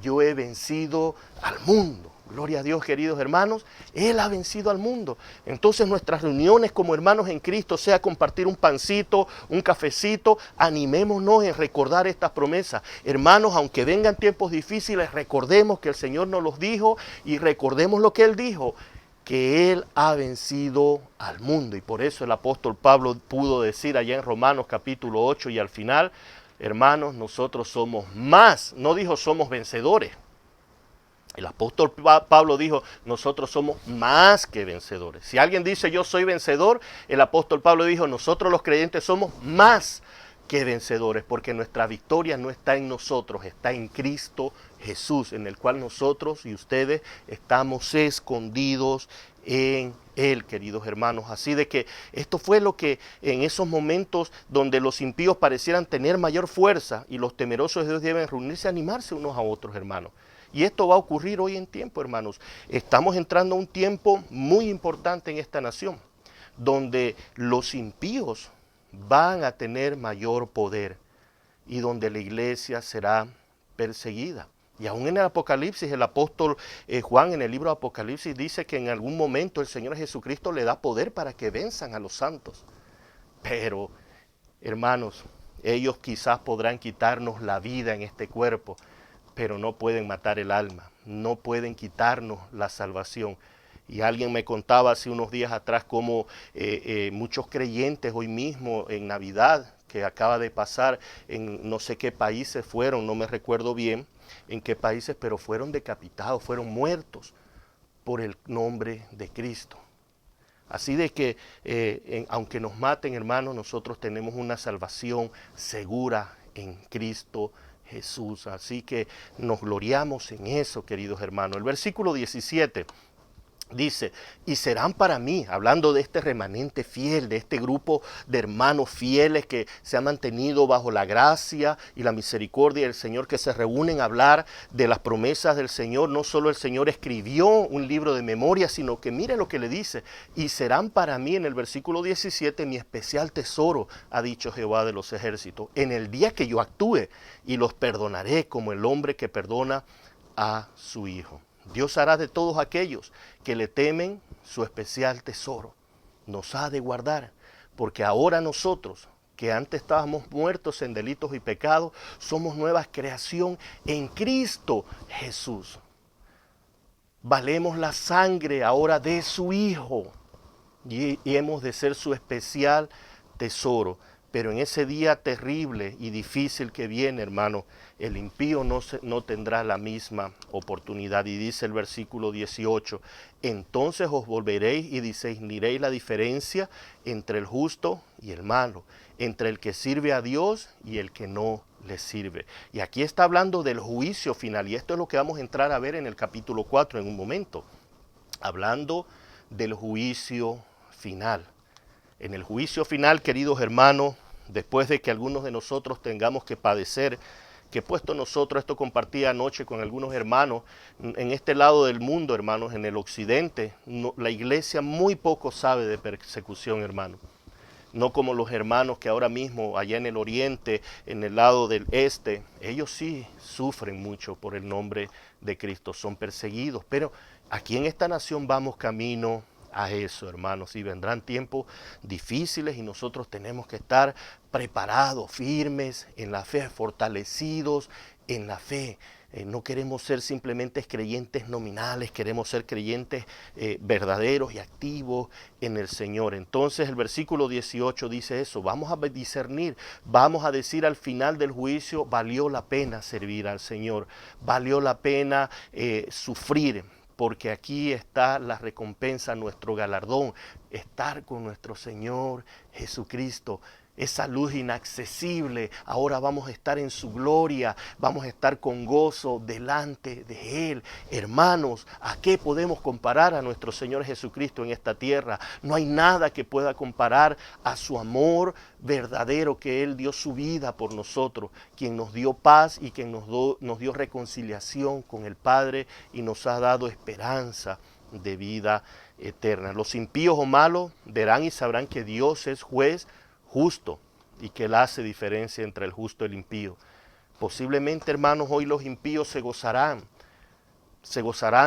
Speaker 1: Yo he vencido al mundo. Gloria a Dios, queridos hermanos, Él ha vencido al mundo. Entonces nuestras reuniones como hermanos en Cristo, sea compartir un pancito, un cafecito, animémonos en recordar estas promesas. Hermanos, aunque vengan tiempos difíciles, recordemos que el Señor nos los dijo y recordemos lo que Él dijo, que Él ha vencido al mundo. Y por eso el apóstol Pablo pudo decir allá en Romanos capítulo 8 y al final, hermanos, nosotros somos más, no dijo somos vencedores. El apóstol Pablo dijo, nosotros somos más que vencedores. Si alguien dice yo soy vencedor, el apóstol Pablo dijo, nosotros los creyentes somos más que vencedores, porque nuestra victoria no está en nosotros, está en Cristo Jesús, en el cual nosotros y ustedes estamos escondidos en Él, queridos hermanos. Así de que esto fue lo que en esos momentos donde los impíos parecieran tener mayor fuerza y los temerosos de Dios deben reunirse, animarse unos a otros, hermanos. Y esto va a ocurrir hoy en tiempo, hermanos. Estamos entrando a un tiempo muy importante en esta nación, donde los impíos van a tener mayor poder y donde la iglesia será perseguida. Y aún en el Apocalipsis, el apóstol Juan en el libro de Apocalipsis dice que en algún momento el Señor Jesucristo le da poder para que venzan a los santos. Pero, hermanos, ellos quizás podrán quitarnos la vida en este cuerpo, pero no pueden matar el alma, no pueden quitarnos la salvación. Y alguien me contaba hace unos días atrás cómo muchos creyentes hoy mismo en Navidad, que acaba de pasar en no sé qué países fueron, no me recuerdo bien en qué países, pero fueron decapitados, fueron muertos por el nombre de Cristo. Así de que, aunque nos maten, hermanos, nosotros tenemos una salvación segura en Cristo Jesús. Así que nos gloriamos en eso, queridos hermanos. El versículo 17 dice, y serán para mí, hablando de este remanente fiel, de este grupo de hermanos fieles que se han mantenido bajo la gracia y la misericordia del Señor, que se reúnen a hablar de las promesas del Señor. No solo el Señor escribió un libro de memoria, sino que mire lo que le dice, y serán para mí, en el versículo 17, mi especial tesoro, ha dicho Jehová de los ejércitos, en el día que yo actúe, y los perdonaré como el hombre que perdona a su hijo. Dios hará de todos aquellos que le temen su especial tesoro. Nos ha de guardar, porque ahora nosotros, que antes estábamos muertos en delitos y pecados, somos nueva creación en Cristo Jesús. Valemos la sangre ahora de su Hijo y hemos de ser su especial tesoro. Pero en ese día terrible y difícil que viene, hermano, el impío no tendrá la misma oportunidad. Y dice el versículo 18, entonces os volveréis y discerniréis la diferencia entre el justo y el malo, entre el que sirve a Dios y el que no le sirve. Y aquí está hablando del juicio final, y esto es lo que vamos a entrar a ver en el capítulo 4 en un momento, hablando del juicio final. En el juicio final, queridos hermanos, después de que algunos de nosotros tengamos que padecer, que he puesto nosotros, esto compartí anoche con algunos hermanos, en este lado del mundo, hermanos, en el occidente, la iglesia muy poco sabe de persecución, hermano. no como los hermanos que ahora mismo allá en el oriente, en el lado del este, ellos sí sufren mucho por el nombre de Cristo, son perseguidos, pero aquí en esta nación vamos camino a eso, hermanos, y vendrán tiempos difíciles y nosotros tenemos que estar preparados, firmes en la fe, fortalecidos en la fe. No queremos ser simplemente creyentes nominales, queremos ser creyentes verdaderos y activos en el Señor. Entonces el versículo 18 dice eso, vamos a discernir, vamos a decir al final del juicio, valió la pena servir al Señor, valió la pena sufrir, porque aquí está la recompensa, nuestro galardón, estar con nuestro Señor Jesucristo. Esa luz inaccesible, ahora vamos a estar en su gloria, vamos a estar con gozo delante de Él. Hermanos, ¿a qué podemos comparar a nuestro Señor Jesucristo en esta tierra? No hay nada que pueda comparar a su amor verdadero, que Él dio su vida por nosotros, quien nos dio paz y quien nos dio reconciliación con el Padre y nos ha dado esperanza de vida eterna. Los impíos o malos verán y sabrán que Dios es juez justo y que Él hace diferencia entre el justo y el impío. Posiblemente, hermanos, hoy los impíos se gozarán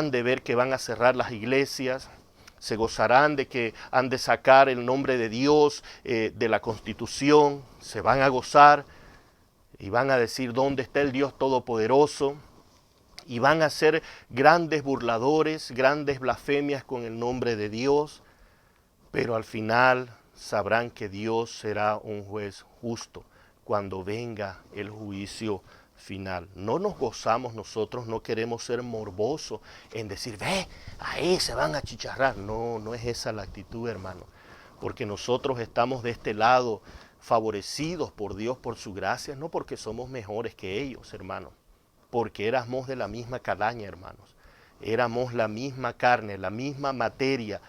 Speaker 1: de ver que van a cerrar las iglesias, se gozarán de que han de sacar el nombre de Dios de la Constitución, se van a gozar y van a decir ¿dónde está el Dios Todopoderoso? Y van a ser grandes burladores, grandes blasfemias con el nombre de Dios, pero al final sabrán que Dios será un juez justo cuando venga el juicio final. No nos gozamos nosotros, no queremos ser morbosos en decir, ve, ahí se van a chicharrar. No, no es esa la actitud, hermano, porque nosotros estamos de este lado favorecidos por Dios, por su gracia, no porque somos mejores que ellos, hermano, porque éramos de la misma calaña, hermanos, éramos la misma carne, la misma materia,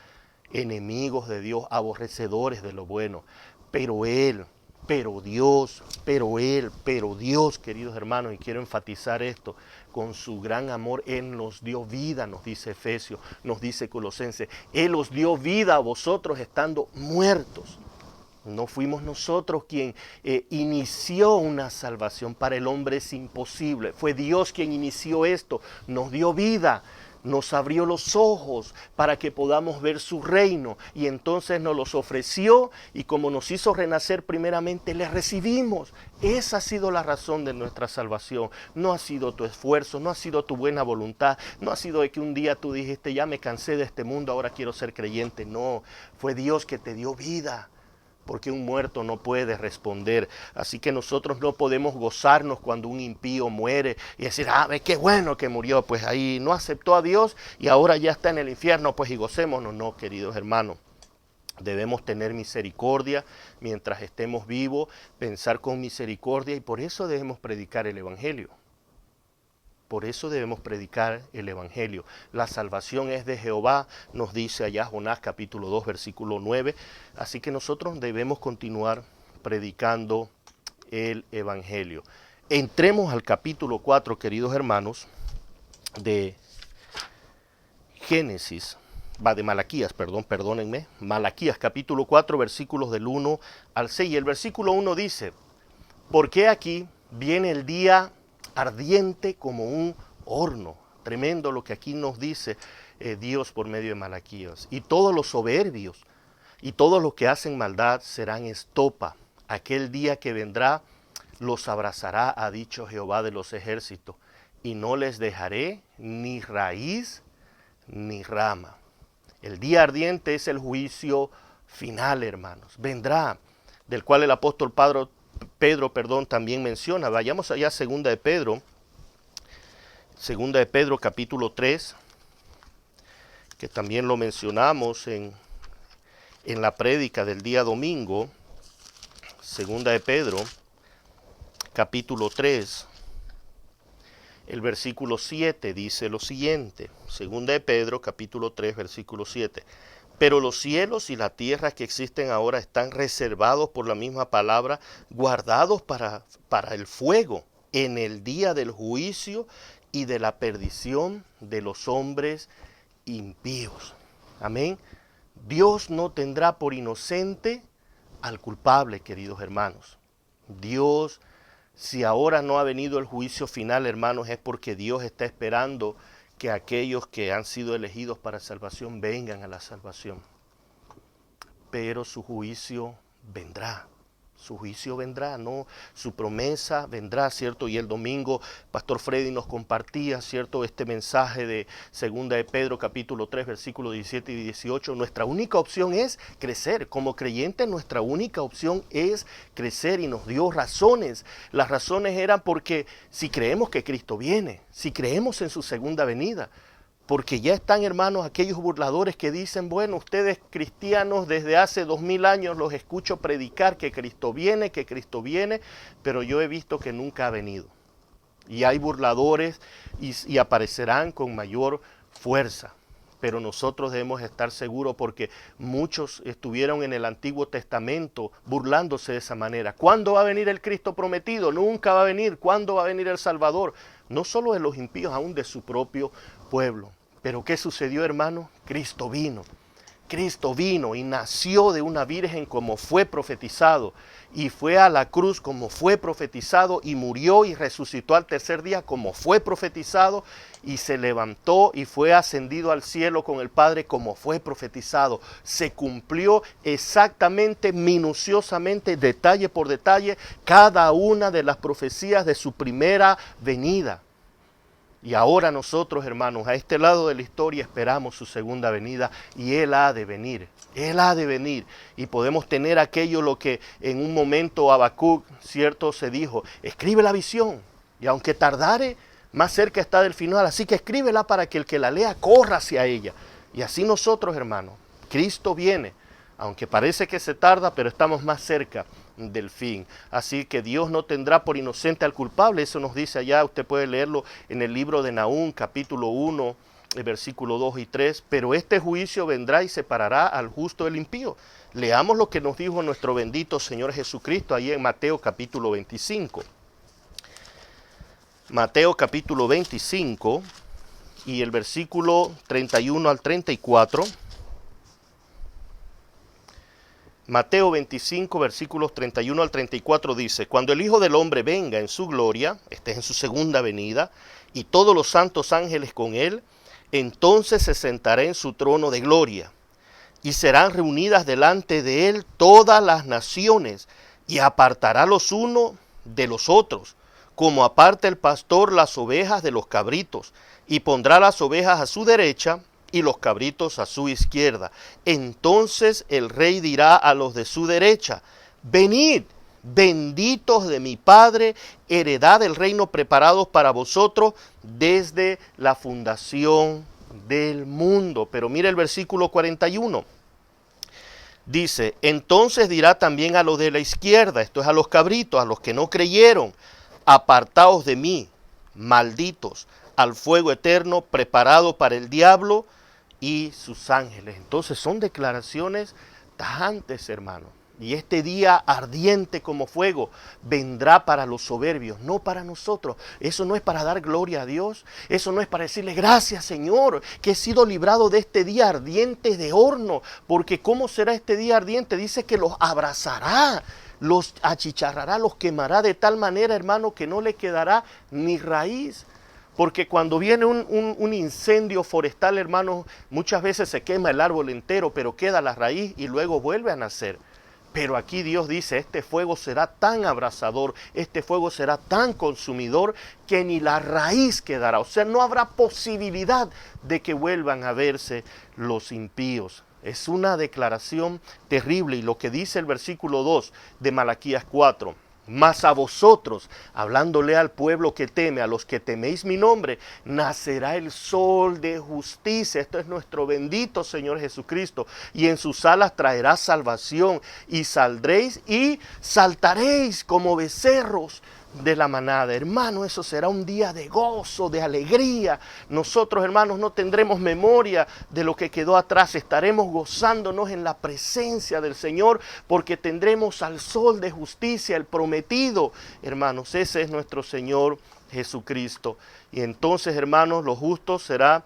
Speaker 1: enemigos de Dios, aborrecedores de lo bueno, pero Dios, queridos hermanos, y quiero enfatizar esto, con su gran amor, Él nos dio vida, nos dice Efesios, nos dice Colosenses, Él os dio vida a vosotros estando muertos. No fuimos nosotros quien inició una salvación, para el hombre es imposible, fue Dios quien inició esto, nos dio vida, nos abrió los ojos para que podamos ver su reino y entonces nos los ofreció y como nos hizo renacer primeramente, le recibimos. Esa ha sido la razón de nuestra salvación. No ha sido tu esfuerzo, no ha sido tu buena voluntad, no ha sido de que un día tú dijiste ya me cansé de este mundo, ahora quiero ser creyente. No, fue Dios que te dio vida, porque un muerto no puede responder. Así que nosotros no podemos gozarnos cuando un impío muere y decir, ve qué bueno que murió, pues ahí no aceptó a Dios y ahora ya está en el infierno, pues y gocémonos. No, queridos hermanos, debemos tener misericordia mientras estemos vivos, pensar con misericordia y por eso debemos predicar el Evangelio. Por eso debemos predicar el Evangelio. La salvación es de Jehová, nos dice allá Jonás capítulo 2, versículo 9. Así que nosotros debemos continuar predicando el Evangelio. Entremos al capítulo 4, queridos hermanos, de Génesis, de Malaquías, perdónenme. Malaquías capítulo 4, versículos del 1 al 6. Y el versículo 1 dice, porque aquí viene el día ardiente como un horno. Tremendo lo que aquí nos dice Dios por medio de Malaquías. Y todos los soberbios y todos los que hacen maldad serán estopa. Aquel día que vendrá los abrazará, ha dicho Jehová de los ejércitos, y no les dejaré ni raíz ni rama. El día ardiente es el juicio final, hermanos. Vendrá, del cual el apóstol Pedro también menciona. Vayamos allá a segunda de Pedro capítulo 3, que también lo mencionamos en la prédica del día domingo. Segunda de Pedro capítulo 3, el versículo 7 dice lo siguiente. Segunda de Pedro capítulo 3, versículo 7. Pero los cielos y la tierra que existen ahora están reservados por la misma palabra, guardados para el fuego en el día del juicio y de la perdición de los hombres impíos. Amén. Dios no tendrá por inocente al culpable, queridos hermanos. Dios, si ahora no ha venido el juicio final, hermanos, es porque Dios está esperando que aquellos que han sido elegidos para salvación vengan a la salvación. Pero su juicio vendrá. Su juicio vendrá, ¿no? Su promesa vendrá, ¿cierto? Y el domingo, Pastor Freddy nos compartía, ¿cierto? Este mensaje de 2 de Pedro, capítulo 3, versículos 17 y 18. Nuestra única opción es crecer. Como creyentes, nuestra única opción es crecer, y nos dio razones. Las razones eran porque si creemos que Cristo viene, si creemos en su segunda venida, porque ya están, hermanos, aquellos burladores que dicen, bueno, ustedes cristianos desde hace 2000 años los escucho predicar que Cristo viene, pero yo he visto que nunca ha venido. Y hay burladores y aparecerán con mayor fuerza. Pero nosotros debemos estar seguros porque muchos estuvieron en el Antiguo Testamento burlándose de esa manera. ¿Cuándo va a venir el Cristo prometido? Nunca va a venir. ¿Cuándo va a venir el Salvador? No solo de los impíos, aún de su propio pueblo. Pero ¿qué sucedió, hermano? Cristo vino. Cristo vino y nació de una virgen como fue profetizado, y fue a la cruz como fue profetizado, y murió y resucitó al tercer día como fue profetizado, y se levantó y fue ascendido al cielo con el Padre como fue profetizado. Se cumplió exactamente, minuciosamente, detalle por detalle, cada una de las profecías de su primera venida. Y ahora nosotros, hermanos, a este lado de la historia esperamos su segunda venida, y Él ha de venir. Él ha de venir, y podemos tener aquello lo que en un momento Habacuc, cierto, se dijo: escribe la visión, y aunque tardare, más cerca está del final, así que escríbela para que el que la lea corra hacia ella. Y así nosotros, hermanos, Cristo viene, aunque parece que se tarda, pero estamos más cerca del fin. Así que Dios no tendrá por inocente al culpable. Eso nos dice allá, usted puede leerlo en el libro de Nahum, capítulo 1, versículo 2 y 3. Pero este juicio vendrá y separará al justo del impío. Leamos lo que nos dijo nuestro bendito Señor Jesucristo ahí en Mateo capítulo 25. Mateo capítulo 25 y el versículo 31 al 34. Mateo 25, versículos 31 al 34 dice: cuando el Hijo del Hombre venga en su gloria, este es en su segunda venida, y todos los santos ángeles con él, entonces se sentará en su trono de gloria, y serán reunidas delante de él todas las naciones, y apartará los unos de los otros, como aparta el pastor las ovejas de los cabritos, y pondrá las ovejas a su derecha y los cabritos a su izquierda. Entonces el rey dirá a los de su derecha: venid, benditos de mi Padre, heredad del reino preparados para vosotros desde la fundación del mundo. Pero mire el versículo 41. Dice: entonces dirá también a los de la izquierda, esto es a los cabritos, a los que no creyeron: apartaos de mí, malditos, al fuego eterno preparado para el diablo y sus ángeles. Entonces son declaraciones tajantes, hermano. Y este día ardiente como fuego vendrá para los soberbios, no para nosotros. Eso no es para dar gloria a Dios. Eso no es para decirle: gracias, Señor, que he sido librado de este día ardiente de horno. Porque ¿cómo será este día ardiente? Dice que los abrazará, los achicharrará, los quemará de tal manera, hermano, que no le quedará ni raíz. Porque cuando viene un incendio forestal, hermanos, muchas veces se quema el árbol entero, pero queda la raíz y luego vuelve a nacer. Pero aquí Dios dice: este fuego será tan abrasador, este fuego será tan consumidor, que ni la raíz quedará. O sea, no habrá posibilidad de que vuelvan a verse los impíos. Es una declaración terrible. Y lo que dice el versículo 2 de Malaquías 4: mas a vosotros, hablándole al pueblo que teme, a los que teméis mi nombre, nacerá el sol de justicia. Esto es nuestro bendito Señor Jesucristo. Y en sus alas traerá salvación, y saldréis y saltaréis como becerros de la manada. Hermano, eso será un día de gozo, de alegría. Nosotros, hermanos, no tendremos memoria de lo que quedó atrás. Estaremos gozándonos en la presencia del Señor, porque tendremos al sol de justicia, el prometido. Hermanos, ese es nuestro Señor Jesucristo. Y entonces, hermanos, los justos será,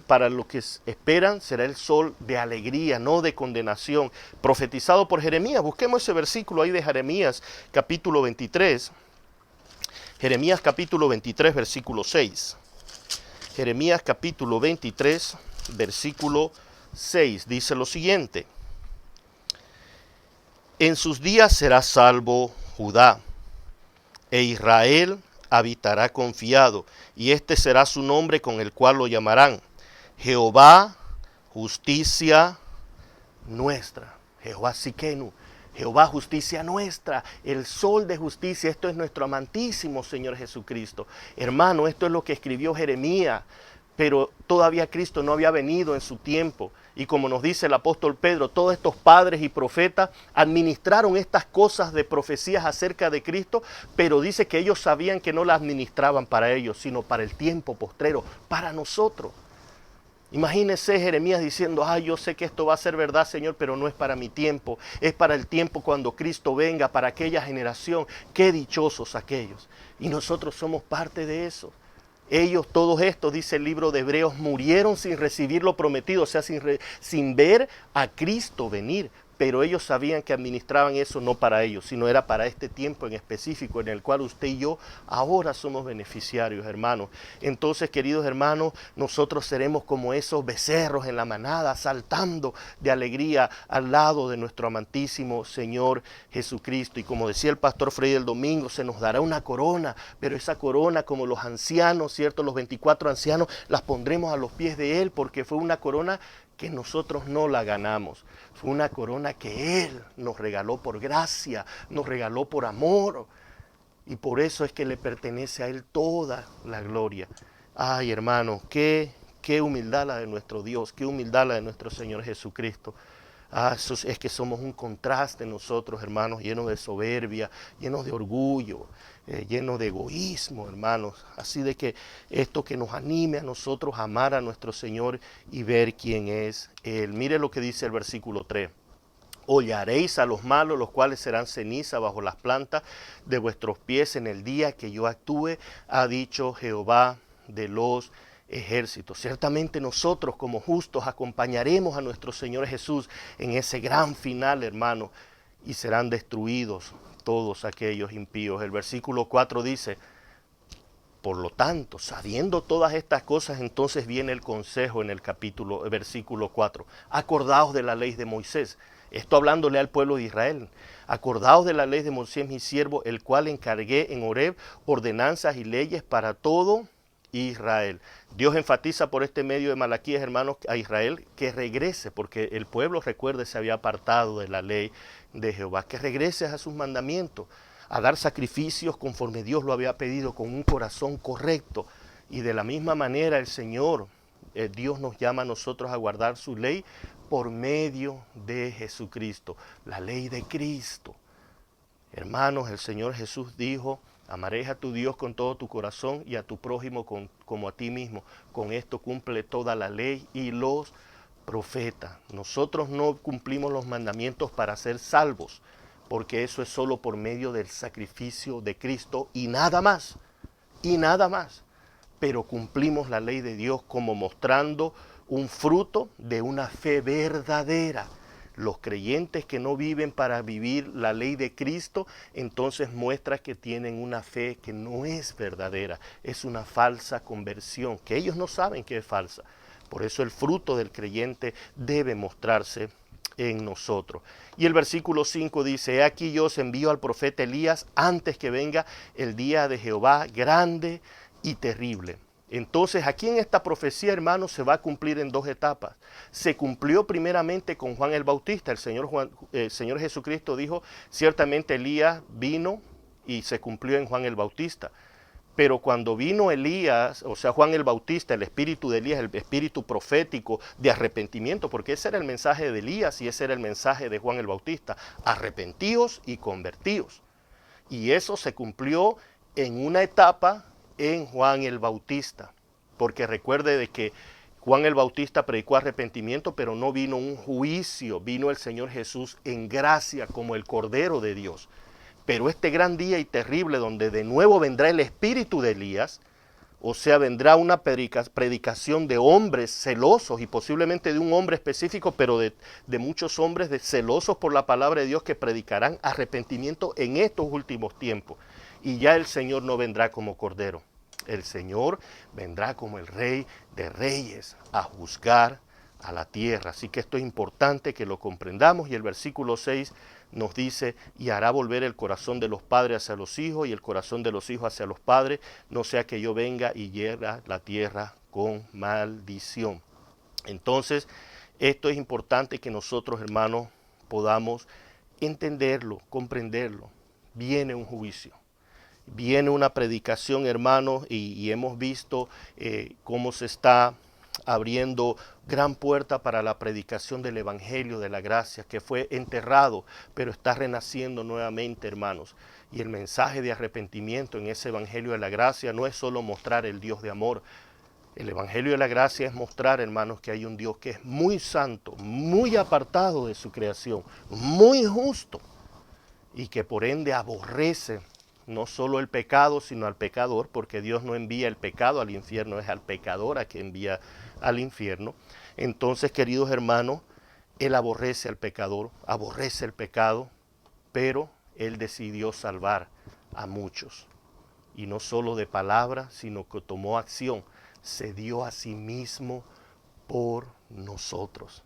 Speaker 1: para los que esperan, será el sol de alegría, no de condenación. Profetizado por Jeremías. Busquemos ese versículo ahí de Jeremías, capítulo 23. Jeremías, capítulo 23, versículo 6. Jeremías, capítulo 23, versículo 6. Dice lo siguiente. En sus días será salvo Judá, e Israel habitará confiado, y este será su nombre con el cual lo llamarán: Jehová, justicia nuestra. Jehová Sikenu, Jehová, justicia nuestra, el sol de justicia. Esto es nuestro amantísimo Señor Jesucristo. Hermano, esto es lo que escribió Jeremías, pero todavía Cristo no había venido en su tiempo. Y como nos dice el apóstol Pedro, todos estos padres y profetas administraron estas cosas de profecías acerca de Cristo, pero dice que ellos sabían que no las administraban para ellos, sino para el tiempo postrero, para nosotros. Imagínese Jeremías diciendo: yo sé que esto va a ser verdad, Señor, pero no es para mi tiempo, es para el tiempo cuando Cristo venga, para aquella generación. Qué dichosos aquellos. Y nosotros somos parte de eso. Ellos, todos estos, dice el libro de Hebreos, murieron sin recibir lo prometido, o sea, sin ver a Cristo venir. Pero ellos sabían que administraban eso no para ellos, sino era para este tiempo en específico en el cual usted y yo ahora somos beneficiarios, hermanos. Entonces, queridos hermanos, nosotros seremos como esos becerros en la manada, saltando de alegría al lado de nuestro amantísimo Señor Jesucristo. Y como decía el pastor Freddy el domingo, se nos dará una corona, pero esa corona, como los ancianos, ¿cierto? Los 24 ancianos, las pondremos a los pies de Él, porque fue una corona que nosotros no la ganamos. Fue una corona que Él nos regaló por gracia, nos regaló por amor. Y por eso es que le pertenece a Él toda la gloria. Ay, hermano, qué humildad la de nuestro Dios, qué humildad la de nuestro Señor Jesucristo. Eso es que somos un contraste nosotros, hermanos, llenos de soberbia, llenos de orgullo, llenos de egoísmo, hermanos. Así de que esto que nos anime a nosotros a amar a nuestro Señor y ver quién es Él. Mire lo que dice el versículo 3. Hollaréis a los malos, los cuales serán ceniza bajo las plantas de vuestros pies en el día que yo actúe, ha dicho Jehová de los ejércitos. Ciertamente nosotros como justos acompañaremos a nuestro Señor Jesús en ese gran final, hermano, y serán destruidos todos aquellos impíos. El versículo 4 dice: por lo tanto, sabiendo todas estas cosas, entonces viene el consejo en el versículo 4. Acordaos de la ley de Moisés. Esto hablándole al pueblo de Israel. Acordaos de la ley de Moisés, mi siervo, el cual encargué en Horeb ordenanzas y leyes para todo Israel. Dios enfatiza por este medio de Malaquías, hermanos, a Israel que regrese, porque el pueblo, recuerde, se había apartado de la ley de Jehová, que regrese a sus mandamientos, a dar sacrificios conforme Dios lo había pedido, con un corazón correcto. Y de la misma manera el Señor, Dios nos llama a nosotros a guardar su ley por medio de Jesucristo, la ley de Cristo. Hermanos, el Señor Jesús dijo: amarás a tu Dios con todo tu corazón y a tu prójimo como a ti mismo. Con esto cumple toda la ley y los profetas. Nosotros no cumplimos los mandamientos para ser salvos, porque eso es solo por medio del sacrificio de Cristo y nada más, y nada más. Pero cumplimos la ley de Dios como mostrando un fruto de una fe verdadera. Los creyentes que no viven para vivir la ley de Cristo, entonces muestra que tienen una fe que no es verdadera, es una falsa conversión, que ellos no saben que es falsa. Por eso el fruto del creyente debe mostrarse en nosotros. Y el versículo 5 dice: he aquí yo os envío al profeta Elías antes que venga el día de Jehová grande y terrible. Entonces aquí en esta profecía, hermanos, se va a cumplir en dos etapas. Se cumplió primeramente con Juan el Bautista. El Señor Jesucristo dijo: ciertamente Elías vino, y se cumplió en Juan el Bautista. Pero cuando vino Elías, o sea, Juan el Bautista, el espíritu de Elías, el espíritu profético de arrepentimiento, porque ese era el mensaje de Elías y ese era el mensaje de Juan el Bautista: arrepentíos y convertíos. Y eso se cumplió en una etapa en Juan el Bautista, porque recuerde de que Juan el Bautista predicó arrepentimiento, pero no vino un juicio, vino el Señor Jesús en gracia como el Cordero de Dios. Pero este gran día y terrible donde de nuevo vendrá el espíritu de Elías, o sea, vendrá una predicación de hombres celosos y posiblemente de un hombre específico, pero de muchos hombres celosos por la palabra de Dios que predicarán arrepentimiento en estos últimos tiempos. Y ya el Señor no vendrá como cordero. El Señor vendrá como el Rey de Reyes a juzgar a la tierra. Así que esto es importante que lo comprendamos. Y el versículo 6 nos dice, y hará volver el corazón de los padres hacia los hijos y el corazón de los hijos hacia los padres, no sea que yo venga y hiera la tierra con maldición. Entonces, esto es importante que nosotros, hermanos, podamos entenderlo, comprenderlo. Viene un juicio. Viene una predicación, hermanos, y hemos visto cómo se está abriendo gran puerta para la predicación del Evangelio de la Gracia, que fue enterrado, pero está renaciendo nuevamente, hermanos. Y el mensaje de arrepentimiento en ese Evangelio de la Gracia no es solo mostrar el Dios de amor. El Evangelio de la Gracia es mostrar, hermanos, que hay un Dios que es muy santo, muy apartado de su creación, muy justo, y que por ende aborrece no solo el pecado, sino al pecador, porque Dios no envía el pecado al infierno, es al pecador a que envía al infierno. Entonces, queridos hermanos, Él aborrece al pecador, aborrece el pecado, pero Él decidió salvar a muchos. Y no solo de palabra, sino que tomó acción, se dio a sí mismo por nosotros.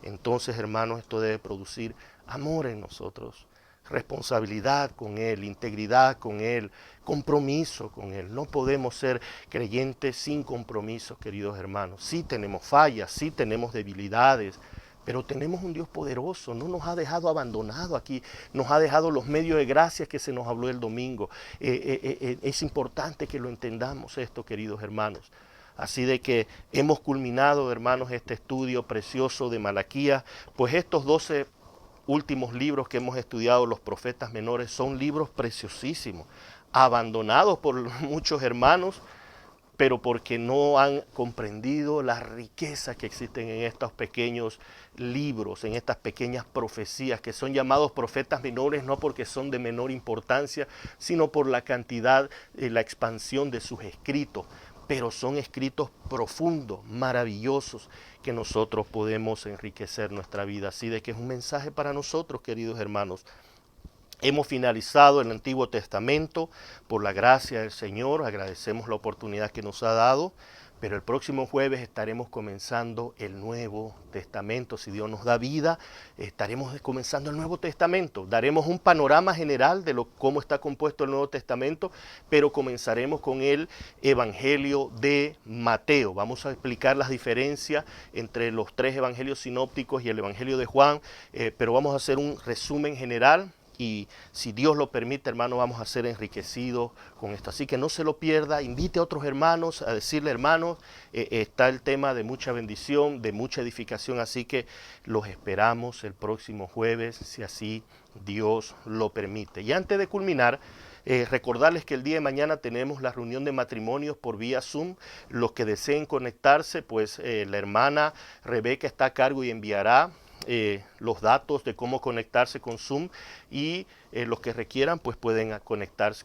Speaker 1: Entonces, hermanos, esto debe producir amor en nosotros, responsabilidad con Él, integridad con Él, compromiso con Él. No podemos ser creyentes sin compromiso, queridos hermanos. Sí tenemos fallas, sí tenemos debilidades, pero tenemos un Dios poderoso, no nos ha dejado abandonado aquí, nos ha dejado los medios de gracia que se nos habló el domingo. Es importante que lo entendamos esto, queridos hermanos. Así de que hemos culminado, hermanos, este estudio precioso de Malaquías, pues estos 12 últimos libros que hemos estudiado, los profetas menores, son libros preciosísimos, abandonados por muchos hermanos, pero porque no han comprendido la riqueza que existen en estos pequeños libros, en estas pequeñas profecías, que son llamados profetas menores no porque son de menor importancia, sino por la cantidad, la expansión de sus escritos, pero son escritos profundos, maravillosos, que nosotros podemos enriquecer nuestra vida. Así de que es un mensaje para nosotros, queridos hermanos. Hemos finalizado el Antiguo Testamento por la gracia del Señor, agradecemos la oportunidad que nos ha dado, pero el próximo jueves estaremos comenzando el Nuevo Testamento. Si Dios nos da vida, estaremos comenzando el Nuevo Testamento. Daremos un panorama general de cómo está compuesto el Nuevo Testamento, pero comenzaremos con el Evangelio de Mateo. Vamos a explicar las diferencias entre los 3 evangelios sinópticos y el Evangelio de Juan, pero vamos a hacer un resumen general. Y si Dios lo permite, hermano, vamos a ser enriquecidos con esto. Así que no se lo pierda, invite a otros hermanos a decirle, hermanos, está el tema de mucha bendición, de mucha edificación, así que los esperamos el próximo jueves, si así Dios lo permite. Y antes de culminar, recordarles que el día de mañana tenemos la reunión de matrimonios por vía Zoom. Los que deseen conectarse, pues la hermana Rebeca está a cargo y enviará los datos de cómo conectarse con Zoom, y los que requieran pues pueden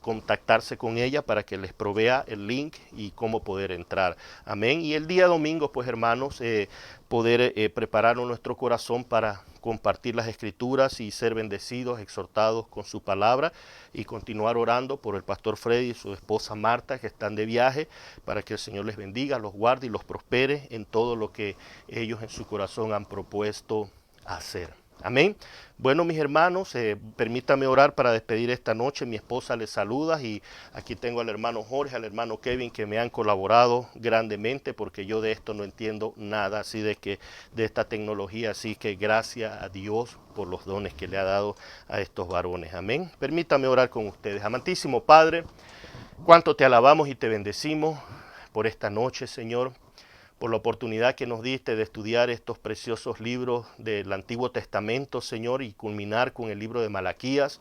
Speaker 1: contactarse con ella para que les provea el link y cómo poder entrar. Amén. Y el día domingo, pues hermanos, poder preparar nuestro corazón para compartir las escrituras y ser bendecidos, exhortados con su palabra, y continuar orando por el pastor Freddy y su esposa Marta, que están de viaje, para que el Señor les bendiga, los guarde y los prospere en todo lo que ellos en su corazón han propuesto hacer. Amén. Bueno, mis hermanos, permítame orar para despedir esta noche. Mi esposa les saluda, y aquí tengo al hermano Jorge, al hermano Kevin, que me han colaborado grandemente, porque yo de esto no entiendo nada, así de esta tecnología, así que gracias a Dios por los dones que le ha dado a estos varones. Amén. Permítame orar con ustedes. Amantísimo Padre, cuánto te alabamos y te bendecimos por esta noche, Señor, por la oportunidad que nos diste de estudiar estos preciosos libros del Antiguo Testamento, Señor, y culminar con el libro de Malaquías.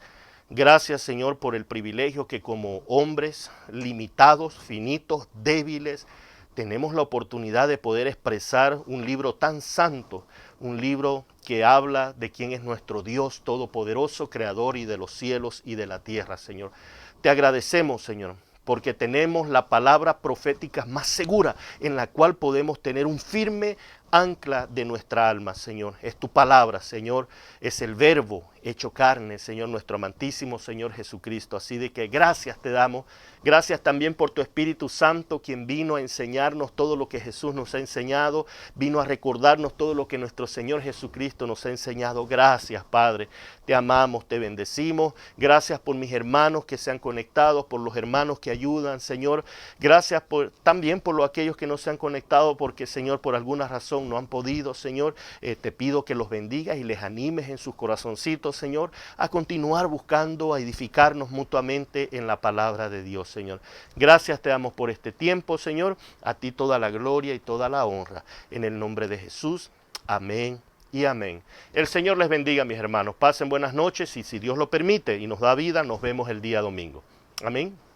Speaker 1: Gracias, Señor, por el privilegio que como hombres limitados, finitos, débiles, tenemos la oportunidad de poder expresar un libro tan santo, un libro que habla de quién es nuestro Dios todopoderoso, creador y de los cielos y de la tierra, Señor. Te agradecemos, Señor, porque tenemos la palabra profética más segura en la cual podemos tener un firme ancla de nuestra alma, Señor. Es tu palabra, Señor, es el verbo hecho carne, Señor, nuestro amantísimo Señor Jesucristo. Así de que gracias te damos, gracias también por tu Espíritu Santo, quien vino a enseñarnos todo lo que Jesús nos ha enseñado, vino a recordarnos todo lo que nuestro Señor Jesucristo nos ha enseñado. Gracias, Padre, te amamos, te bendecimos. Gracias por mis hermanos que se han conectado, por los hermanos que ayudan, Señor. Gracias también por aquellos que no se han conectado porque, Señor, por alguna razón no han podido, Señor. Te pido que los bendigas y les animes en sus corazoncitos, Señor, a continuar buscando, a edificarnos mutuamente en la palabra de Dios, Señor. Gracias te damos por este tiempo, Señor. A ti toda la gloria y toda la honra. En el nombre de Jesús. Amén y amén. El Señor les bendiga, mis hermanos. Pasen buenas noches y si Dios lo permite y nos da vida, nos vemos el día domingo. Amén.